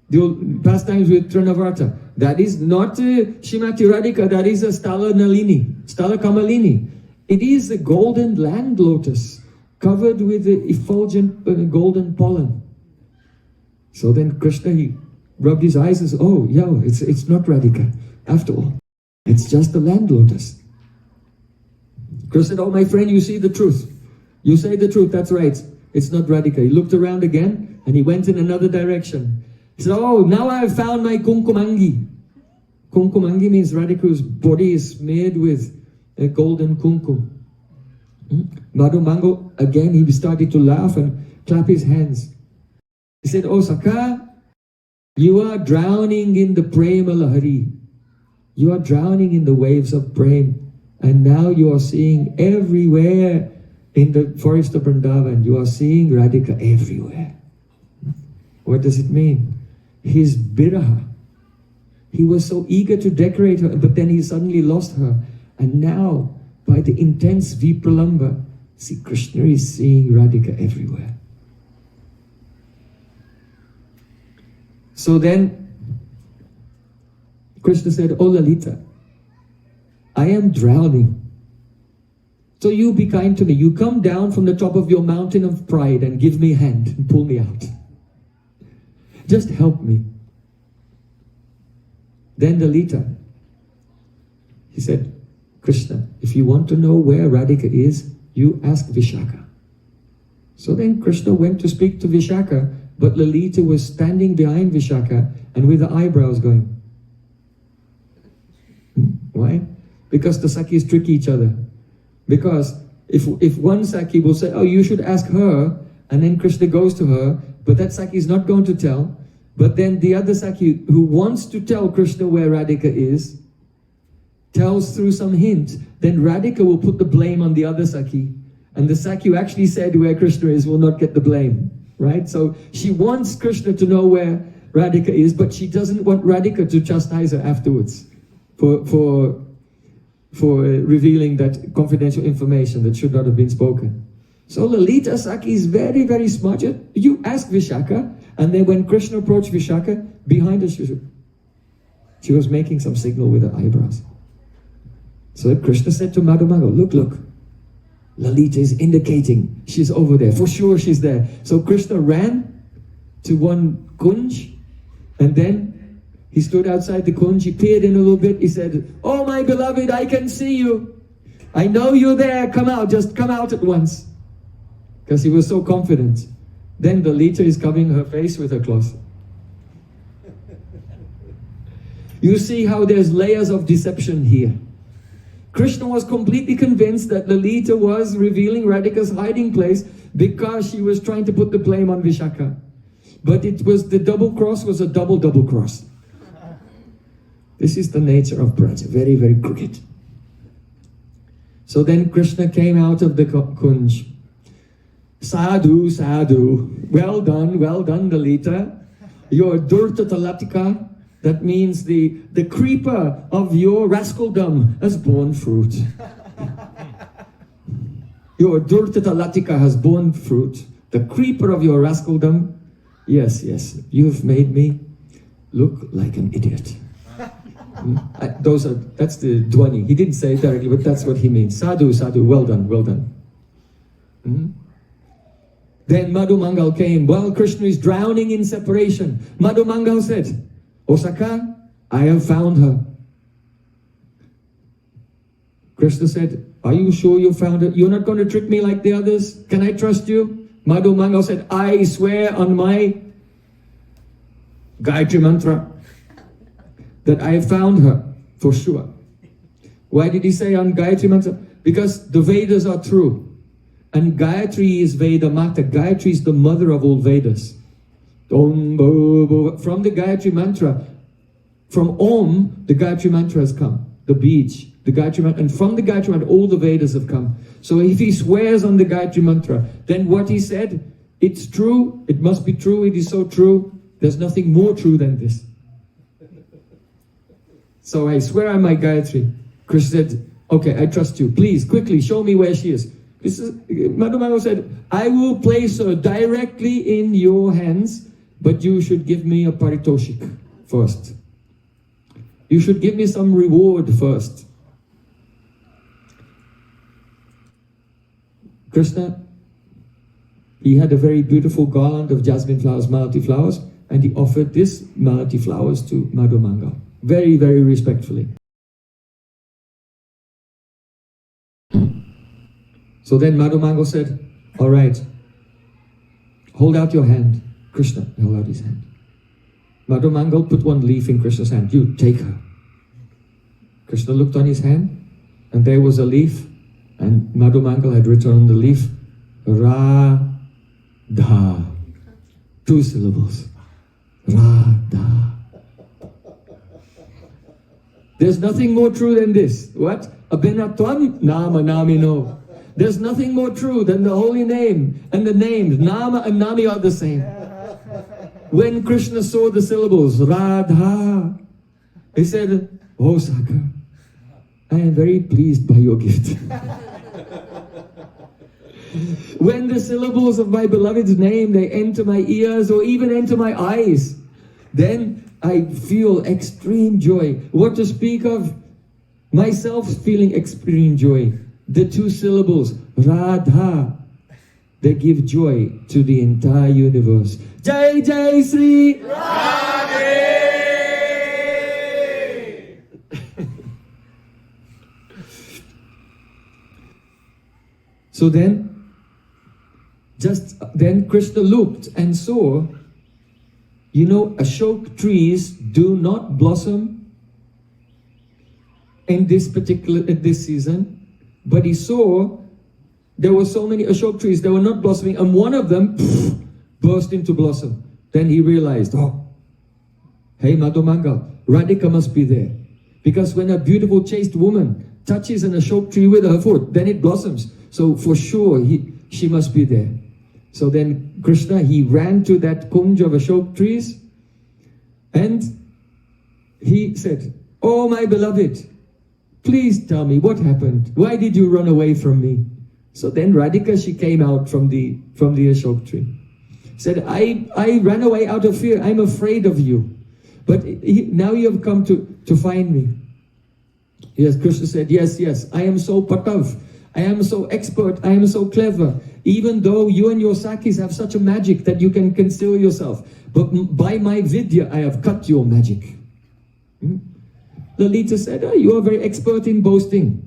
The pastimes with Trinavarta. That is not Shrimati Radhika, that is a Stala Kamalini. It is a golden land lotus covered with the effulgent golden pollen. So then Krishna, he rubbed his eyes and said, oh, yeah, it's not Radhika. After all, it's just the land lotus. Krishna said, oh, my friend, you see the truth. You say the truth, that's right. It's not Radhika. He looked around again and he went in another direction. He said, oh, now I have found my Kumkumangi. Kumkumangi means Radhika's body is made with a golden kumkum. Madhu Mangal, again, he started to laugh and clap his hands. He said, oh Saka, you are drowning in the Prema Lahari. You are drowning in the waves of Prem. And now you are seeing everywhere in the forest of Vrindavan, you are seeing Radhika everywhere. What does it mean? His biraha. He was so eager to decorate her, but then he suddenly lost her. And now, by the intense Vipralamba, see, Krishna is seeing Radhika everywhere. So then, Krishna said, oh Lalita, I am drowning. So you be kind to me. You come down from the top of your mountain of pride and give me a hand and pull me out. Just help me. Then Lalita, he said, Krishna, if you want to know where Radhika is, you ask Vishaka. So then Krishna went to speak to Vishaka, but Lalita was standing behind Vishaka and with the eyebrows going. Why? Because the Sakis trick each other. Because if one Saki will say, oh, you should ask her, and then Krishna goes to her, but that Saki is not going to tell, but then the other Saki who wants to tell Krishna where Radhika is, tells through some hint, then Radhika will put the blame on the other Saki, and the Saki who actually said where Krishna is will not get the blame, right? So she wants Krishna to know where Radhika is, but she doesn't want Radhika to chastise her afterwards for revealing that confidential information that should not have been spoken. So Lalita Sakhi is very, very smart. You ask Vishaka, and then when Krishna approached Vishaka, behind her she was making some signal with her eyebrows. So Krishna said to Madhumanga, look, Lalita is indicating she's over there. For sure she's there. So Krishna ran to one kunj, and then he stood outside the kunj, he peered in a little bit, he said, "Oh my beloved, I can see you. I know you're there, come out, just come out at once." Because he was so confident. Then Lalita is covering her face with her cloth. You see how there's layers of deception here. Krishna was completely convinced that Lalita was revealing Radhika's hiding place because she was trying to put the blame on Vishaka. But it was the double cross was a double cross. This is the nature of Braja, very, very crooked. So then Krishna came out of the kunj. Sadhu, sadhu, well done, Lalita. Your Durta Talatika, that means the creeper of your rascaldom has borne fruit. Your Durta Talatika has borne fruit. The creeper of your rascaldom, yes, you've made me look like an idiot. That's the Dwani. He didn't say it directly, but that's what he means. Sadhu, sadhu, well done. Then Madhumangal came. While Krishna is drowning in separation, Madhumangal said, "Osaka, I have found her." Krishna said, "Are you sure you found her? You're not going to trick me like the others? Can I trust you?" Madhumangal said, "I swear on my Gayatri mantra that I found her for sure." Why did he say on Gayatri mantra? Because the Vedas are true. And Gayatri is Veda Mata. Gayatri is the mother of all Vedas. From the Gayatri mantra, from Om, the Gayatri mantra has come. The beach, the Gayatri mantra. And from the Gayatri mantra, all the Vedas have come. So if he swears on the Gayatri mantra, then what he said, it's true, it must be true, it is so true. There's nothing more true than this. So I swear on my Gayatri. Krishna said, "Okay, I trust you. Please, quickly, show me where she is." Madhumangal said, "I will place her directly in your hands, but you should give me a paritoshik first. You should give me some reward first." Krishna, he had a very beautiful garland of jasmine flowers, malati flowers, and he offered this malati flowers to Madhumangal. Very, very respectfully. So then Madhumangal said, "All right, hold out your hand." Krishna held out his hand. Madhumangal put one leaf in Krishna's hand. "You take her." Krishna looked on his hand, and there was a leaf, and Madhumangal had written on the leaf, Radha. 2 syllables. Radha. There's nothing more true than this. What? Abhinatvam nama namino. There's nothing more true than the holy name. And the names, Nama and Nami, are the same. When Krishna saw the syllables, Radha, he said, "Oh Saka, I am very pleased by your gift." When the syllables of my beloved's name, they enter my ears or even enter my eyes, then I feel extreme joy. What to speak of myself feeling extreme joy. The 2 syllables, Radha, they give joy to the entire universe. Jai Jai Sri Radhe! So then Krishna looked and saw, Ashok trees do not blossom in this season. But he saw there were so many Ashok trees, they were not blossoming, and one of them burst into blossom. Then he realized, hey Madhumangal, Radhika must be there. Because when a beautiful chaste woman touches an Ashok tree with her foot, then it blossoms. So for sure, she must be there. So then Krishna, he ran to that kunj of Ashok trees, and he said, "Oh my beloved, please tell me what happened. Why did you run away from me?" So then Radhika, she came out from the Ashok tree. Said, I ran away out of fear. I'm afraid of you. But now you have come to find me. Yes, Krishna said, yes, I am so patav. I am so expert. I am so clever. Even though you and your Sakis have such a magic that you can conceal yourself. But by my vidya, I have cut your magic. Lalita said, you are very expert in boasting.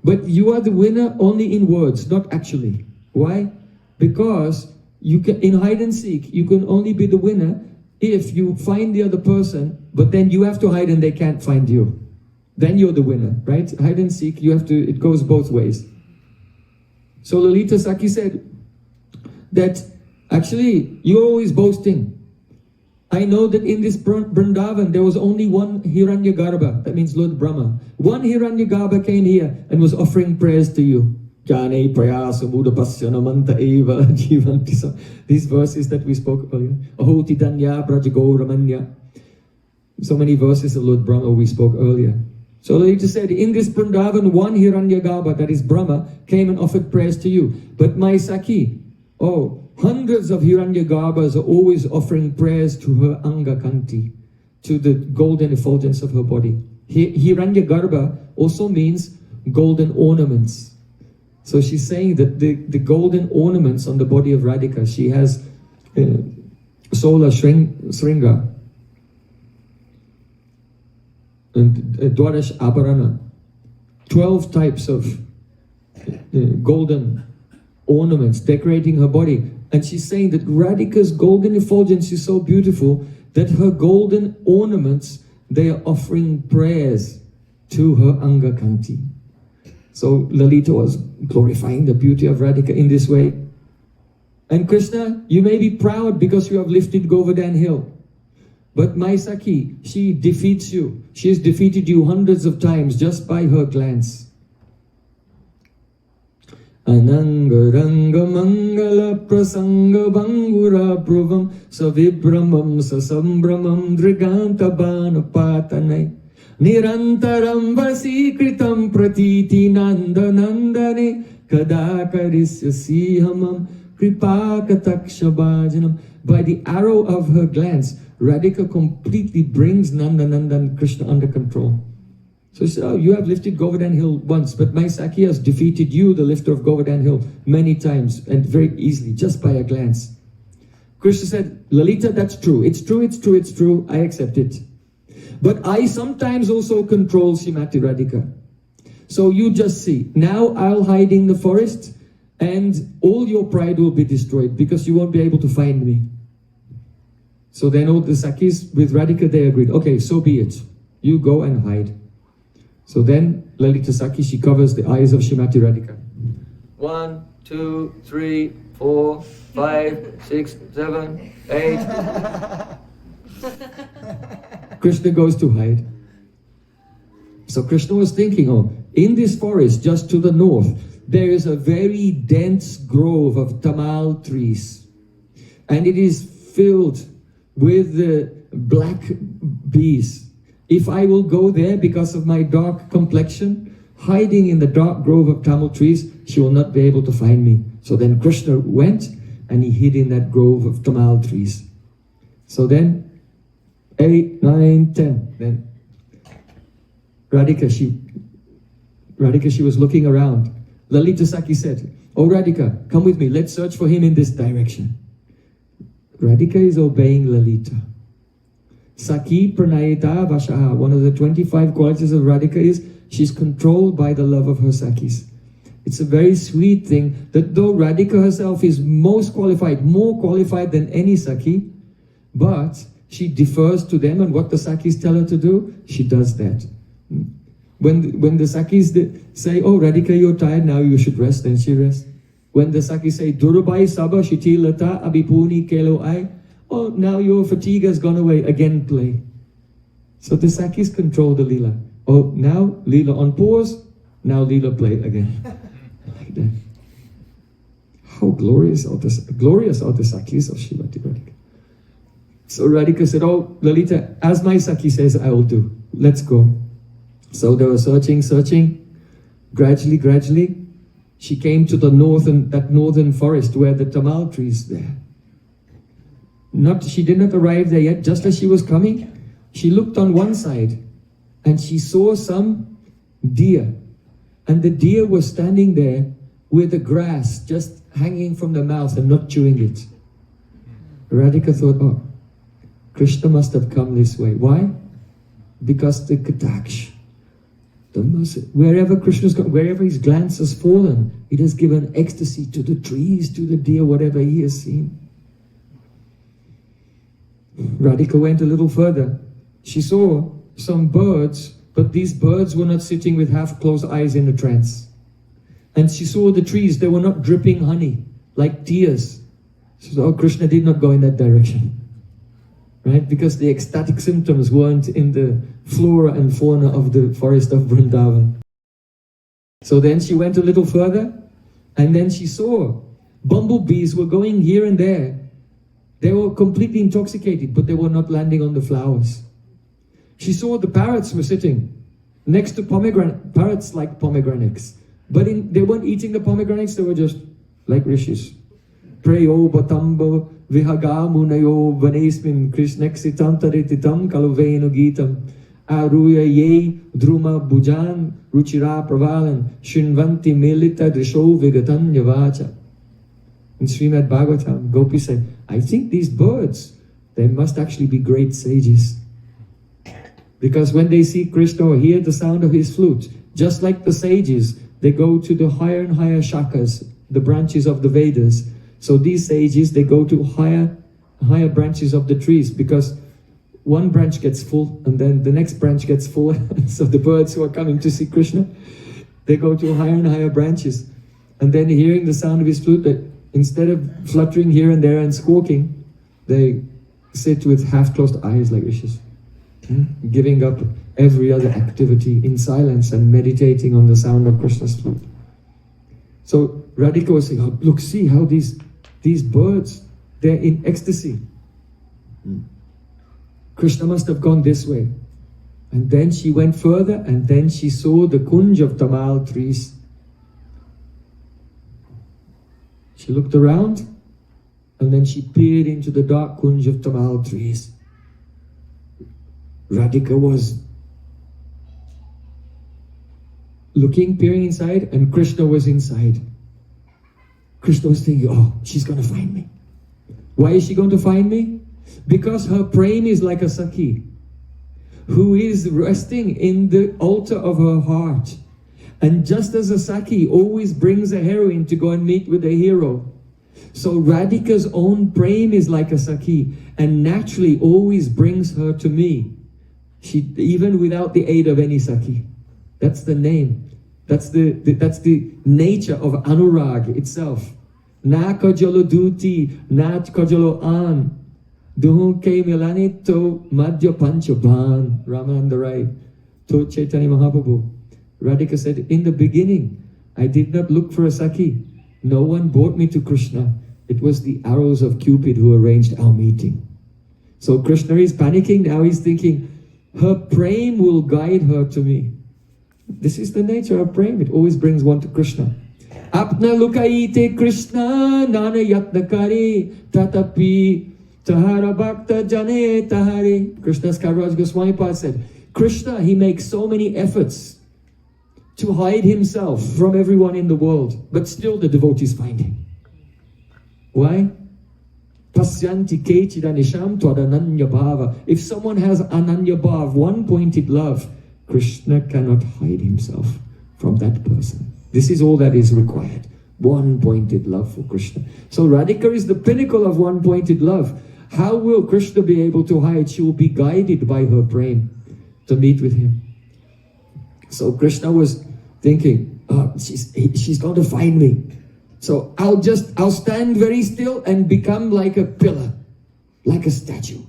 But you are the winner only in words, not actually. Why? Because you can, in hide and seek, you can only be the winner if you find the other person, but then you have to hide and they can't find you. Then you're the winner, right? Hide and seek, you have to, it goes both ways. So Lalita Saki said that actually you're always boasting. I know that in this Vrindavan there was only one Hiranyagarbha, that means Lord Brahma. One Hiranyagarbha came here and was offering prayers to you. Jane prayasa mudapasya manta eva jivanti. These verses that we spoke earlier. Ahoti danya brajago ramanya. So many verses of Lord Brahma we spoke earlier. So Lalita said, in this Vrindavan, one Hiranyagarbha, that is Brahma, came and offered prayers to you. But my Saki, hundreds of Hiranyagarbhas are always offering prayers to her Anga Kanti, to the golden effulgence of her body. Hiranyagarbha also means golden ornaments. So she's saying that the golden ornaments on the body of Radhika, she has Sola Sringa and Dwarash Abharana, 12 types of golden ornaments decorating her body. And she's saying that Radhika's golden effulgence is so beautiful that her golden ornaments, they are offering prayers to her Anga Kanti. So Lalita was glorifying the beauty of Radhika in this way. And Krishna, you may be proud because you have lifted Govardhan Hill. But my Saki, she defeats you. She has defeated you hundreds of times just by her glance. Ananga ranga mangala prasanga bangura pruvam savibramam sasambramam driganta banapatanai nirantaram vasikritam pratiti nandanandane kadakarisya sihamam kripakatakshabhajanam. By the arrow of her glance, Radhika completely brings Nandanandan Krishna under control. So she said, you have lifted Govardhan Hill once, but my Saki has defeated you, the lifter of Govardhan Hill, many times and very easily, just by a glance. Krishna said, Lalita, that's true. It's true, it's true, it's true. I accept it. But I sometimes also control Srimati Radhika. So you just see. Now I'll hide in the forest and all your pride will be destroyed because you won't be able to find me. So then all the Sakis with Radhika, they agreed, okay, so be it. You go and hide. So then Lalita Saki, she covers the eyes of Srimati Radhika. 1, 2, 3, 4, 5, 6, 7, 8. Krishna goes to hide. So Krishna was thinking, in this forest just to the north, there is a very dense grove of tamal trees. And it is filled with the black bees. If I will go there because of my dark complexion, hiding in the dark grove of tamal trees, she will not be able to find me. So then Krishna went and he hid in that grove of tamal trees. So then 8, 9, 10. Then Radhika, she was looking around. Lalita Saki said, oh Radhika, come with me, let's search for him in this direction. Radhika is obeying Lalita. Saki pranayita vashaha. One of the 25 qualities of Radhika is she's controlled by the love of her Sakis. It's a very sweet thing that though Radhika herself is most qualified, more qualified than any Saki, but she defers to them and what the Sakis tell her to do, she does that. When the Sakis say, oh Radhika, you're tired now, you should rest, then she rests. When the Sakis say, Durubai Saba Shiti Lata Abhipuni Kelo Ai, oh now your fatigue has gone away, again play. So the Sakis control the Leela. Oh now Leela on pause, now Leela play again. Like that. How glorious are the Sakis of Srimati Radhika. So Radhika said, oh Lalita, as my Saki says, I will do. Let's go. So they were searching. Gradually, She came to that northern forest where the tamal trees there. She did not arrive there yet. Just as she was coming, she looked on one side and she saw some deer. And the deer was standing there with the grass just hanging from the mouth and not chewing it. Radhika thought, oh, Krishna must have come this way. Why? Because the kataksh, wherever Krishna's gone, wherever his glance has fallen, it has given ecstasy to the trees, to the deer, whatever he has seen. Radhika went a little further. She saw some birds, but these birds were not sitting with half-closed eyes in a trance. And she saw the trees, they were not dripping honey, like tears. She said, oh, Krishna did not go in that direction. Right? Because the ecstatic symptoms weren't in the flora and fauna of the forest of Vrindavan. So then she went a little further, and then she saw bumblebees were going here and there. They were completely intoxicated, but they were not landing on the flowers. She saw the parrots were sitting next to pomegranate. Parrots like pomegranates. But they weren't eating the pomegranates, they were just like rishis. Prayojan vihaga munayo vanesmin krishnexcitam tarititam kalovenu gitam aruya ye druma bujan ruchira pravalan shinvanti melita drisho vigatanya vacha. In Srimad Bhagavatam, gopis said, I think these birds, they must actually be great sages. Because when they see Krishna or hear the sound of his flute, just like the sages, they go to the higher and higher shakas, the branches of the Vedas. So these sages, they go to higher branches of the trees, because one branch gets full and then the next branch gets full. So the birds who are coming to see Krishna, they go to higher and higher branches. And then hearing the sound of his flute, instead of fluttering here and there and squawking, they sit with half-closed eyes like rishis, giving up every other activity in silence and meditating on the sound of Krishna's flute. So Radhika was saying, oh, look, see how these birds, they're in ecstasy. Krishna must have gone this way. And then she went further, and then she saw the kunj of tamal trees. She looked around, and then she peered into the dark kunj of tamal trees. Radhika was looking, peering inside, and Krishna was inside. Krishna was thinking, oh, she's going to find me. Why is she going to find me? Because her Prem is like a Sakhi, who is resting in the altar of her heart. And just as a Sakhi always brings a heroine to go and meet with a hero, so Radhika's own Prem is like a Sakhi, and naturally always brings her to me. She, even without the aid of any Sakhi. That's the name. That's the nature of Anurag itself. Na kajalo duti, na kajalo an. Duhun ke milanito madhya panchaban. Ramanandarai told Chaitanya Mahaprabhu. Radhika said, in the beginning, I did not look for a Sakhi. No one brought me to Krishna. It was the arrows of Cupid who arranged our meeting. So Krishna is panicking. Now he's thinking, her Prem will guide her to me. This is the nature of Prem. It always brings one to Krishna. Apna lukaite Krishna nana yatna kare tatapi tahara bhakta jane tahare. Krishna's Kaviraj Goswami Pad said, Krishna, he makes so many efforts to hide himself from everyone in the world, but still the devotees find him. Why? Pasyanti kechida nisham tvadananya bhava. If someone has ananya bhav, one-pointed love, Krishna cannot hide himself from that person. This is all that is required. One-pointed love for Krishna. So Radhika is the pinnacle of one-pointed love. How will Krishna be able to hide? She will be guided by her Prem to meet with him. So Krishna was thinking, oh, she's going to find me. So I'll stand very still and become like a pillar, like a statue,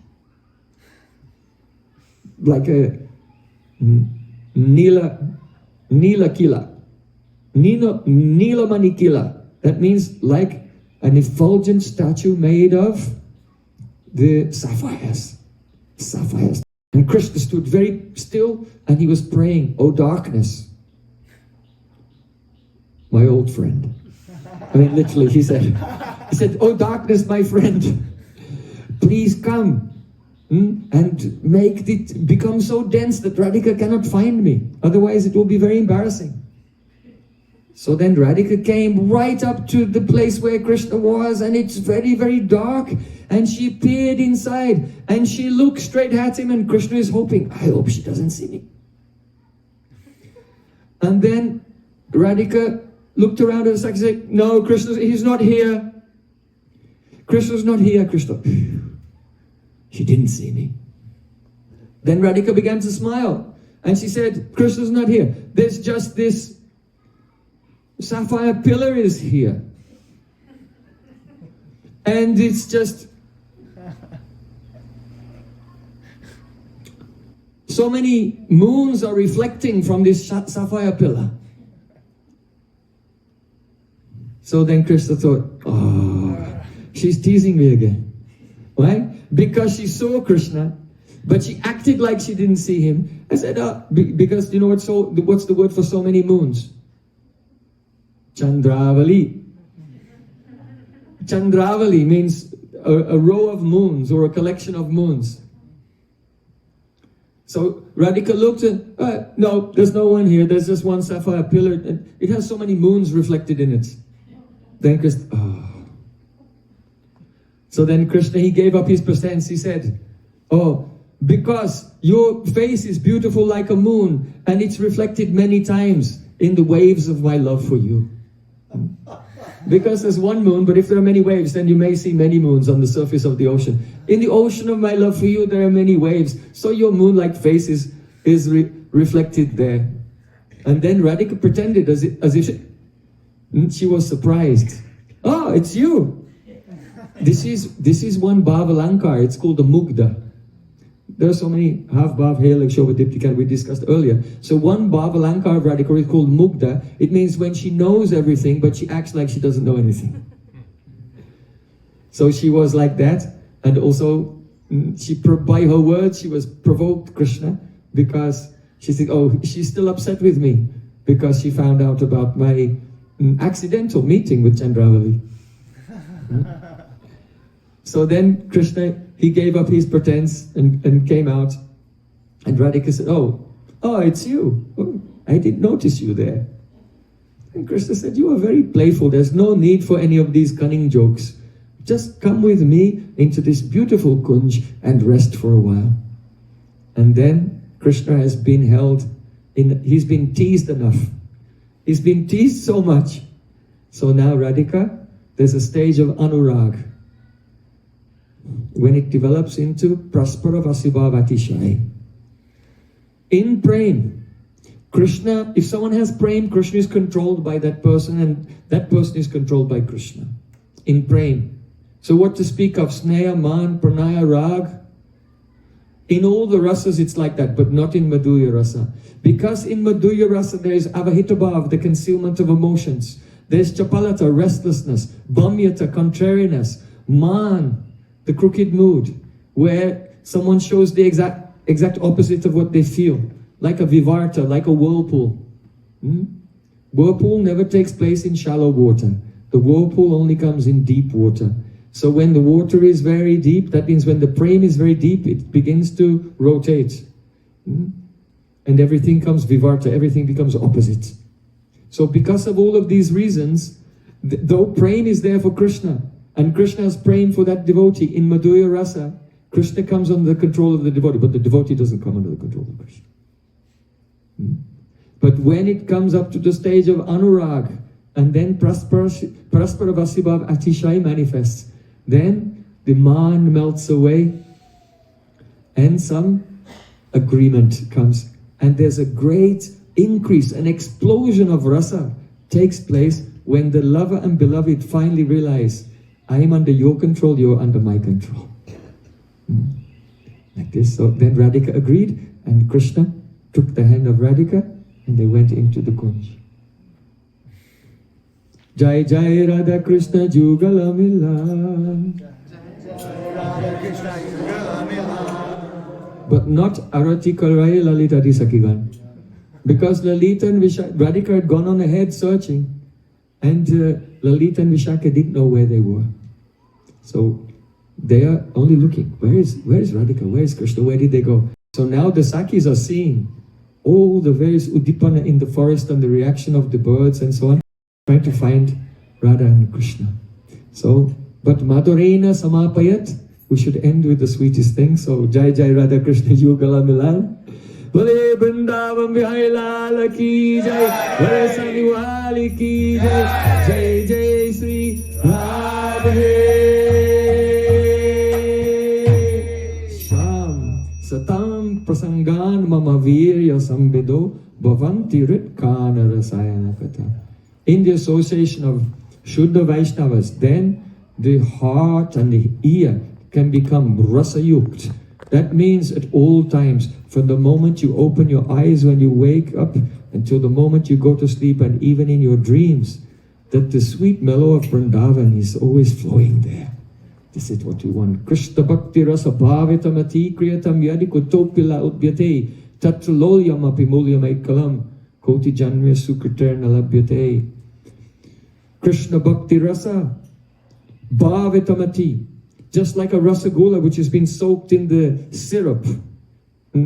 like a Nila Kila, Nilamani Kila. That means like an effulgent statue made of the sapphires. And Krishna stood very still and he was praying, O darkness, my old friend. I mean, literally, he said, oh darkness, my friend, please come and make it become so dense that Radhika cannot find me. Otherwise, it will be very embarrassing. So then Radhika came right up to the place where Krishna was, and it's very, very dark. And she peered inside, and she looked straight at him, and Krishna is hoping, I hope she doesn't see me. And then Radhika looked around and said, no, Krishna, he's not here. Krishna's not here, Krishna. She didn't see me. Then Radhika began to smile, and she said, Krishna's not here. There's just this sapphire pillar is here. And it's just so many moons are reflecting from this sapphire pillar. So then Krishna thought, oh, she's teasing me again. Why? Because she saw Krishna, but she acted like she didn't see him. I said, because you know what's the word for so many moons? Chandravali. Chandravali means a row of moons or a collection of moons. So Radhika looked and, no, there's no one here. There's just one sapphire pillar. And it has so many moons reflected in it. Then Krishna, So then Krishna, he gave up his pretense. He said, oh, because your face is beautiful like a moon, and it's reflected many times in the waves of my love for you. Because there's one moon, but if there are many waves, then you may see many moons on the surface of the ocean. In the ocean of my love for you, there are many waves. So your moon-like face is reflected there. And then Radhika pretended as if she was surprised. Oh, it's you. This is one bhav alankar. It's called the mugdha. There are so many half bhav, helak, shobha, diptika we discussed earlier. So one bhav alankar of Radhika is called mugdha. It means when she knows everything, but she acts like she doesn't know anything. So she was like that, and also by her words she was provoked Krishna, because she said, oh, she's still upset with me because she found out about my accidental meeting with Chandravali. So then Krishna, he gave up his pretense and came out, and Radhika said, oh, it's you. Oh, I didn't notice you there. And Krishna said, you are very playful. There's no need for any of these cunning jokes. Just come with me into this beautiful kunj and rest for a while. And then Krishna has been he's been teased enough. He's been teased so much. So now Radhika, there's a stage of anurag, when it develops into praspara vasibhavatishai. In Prem, Krishna, if someone has Prem, Krishna is controlled by that person, and that person is controlled by Krishna. In Prem. So what to speak of Sneha, Man, Pranaya, Rag? In all the rasas it's like that, but not in Madhurya rasa. Because in Madhurya rasa there is avahitabhav, the concealment of emotions. There's chapalata, restlessness, bhamyata, contrariness, Man, the crooked mood, where someone shows the exact opposite of what they feel. Like a vivarta, like a whirlpool. Whirlpool never takes place in shallow water. The whirlpool only comes in deep water. So when the water is very deep, that means when the Prem is very deep, it begins to rotate. And everything comes vivarta, everything becomes opposite. So because of all of these reasons, though Prem is there for Krishna, and Krishna has Prem for that devotee, in Madhurya rasa, Krishna comes under the control of the devotee, but the devotee doesn't come under the control of Krishna. But when it comes up to the stage of anurag, and then praspara vasibhav atishai manifests, then the man melts away, and some agreement comes, and there's a great increase, an explosion of rasa takes place when the lover and beloved finally realize, I am under your control, you're under my control. Like this. So then Radhika agreed, and Krishna took the hand of Radhika, and they went into the kunj. Jai Jai Radha Krishna Jugala Mila. But not Arati Karai Lalita Disakigan. Because Lalita and Radhika had gone on ahead searching, And Lalita and Vishaka didn't know where they were. So they are only looking, where is Radhika, where is Krishna, where did they go? So now the Sakis are seeing all the various Udipana in the forest and the reaction of the birds and so on, trying to find Radha and Krishna. So, but Madhurena Samapayat, we should end with the sweetest thing. So, Jai Jai Radha Krishna Yugala Milal. Bole Vrindavan Bihai Lala Ki Jai, Bole Saniwali Ki Jai, Jai Jai Sri Radhe. Satam prasangan mama virya sambido bhavanti ritkana rasayana kata. In the association of Shuddha Vaishnavas, then the heart and the ear can become rasayukt. That means at all times, from the moment you open your eyes when you wake up until the moment you go to sleep, and even in your dreams, that the sweet mellow of Vrindavan is always flowing there. This is what we want. Krishna bhakti rasa bhavitam ati kriyatam yadi kutopila udbyate tatralolyam apimulyam aikalam koti janmya sukritarna labhyate. Krishna bhakti rasa bhavitam ati. Just like a rasagula which has been soaked in the syrup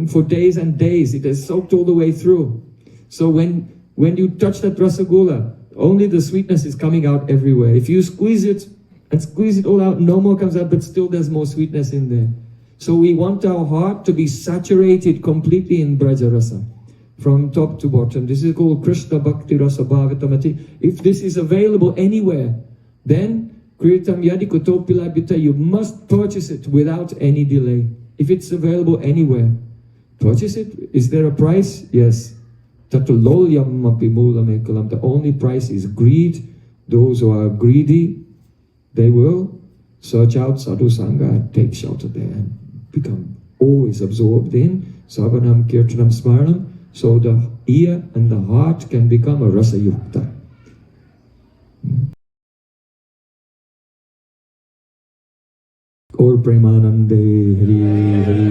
for days and days. It has soaked all the way through. So when you touch that rasagula, only the sweetness is coming out everywhere. If you squeeze it all out, no more comes out, but still there's more sweetness in there. So we want our heart to be saturated completely in Braja Rasa, from top to bottom. This is called Krishna Bhakti Rasa Bhavitamati. If this is available anywhere, then Kritam Yadi Kutopila Bita, you must purchase it without any delay. If it's available anywhere, purchase it. Is there a price? Yes. The only price is greed. Those who are greedy, they will search out sadhu-sanga and take shelter there and become always absorbed in Savanam, Kirtanam, Smaranam. So the ear and the heart can become a rasa yukta. Or Premanande Hari Hari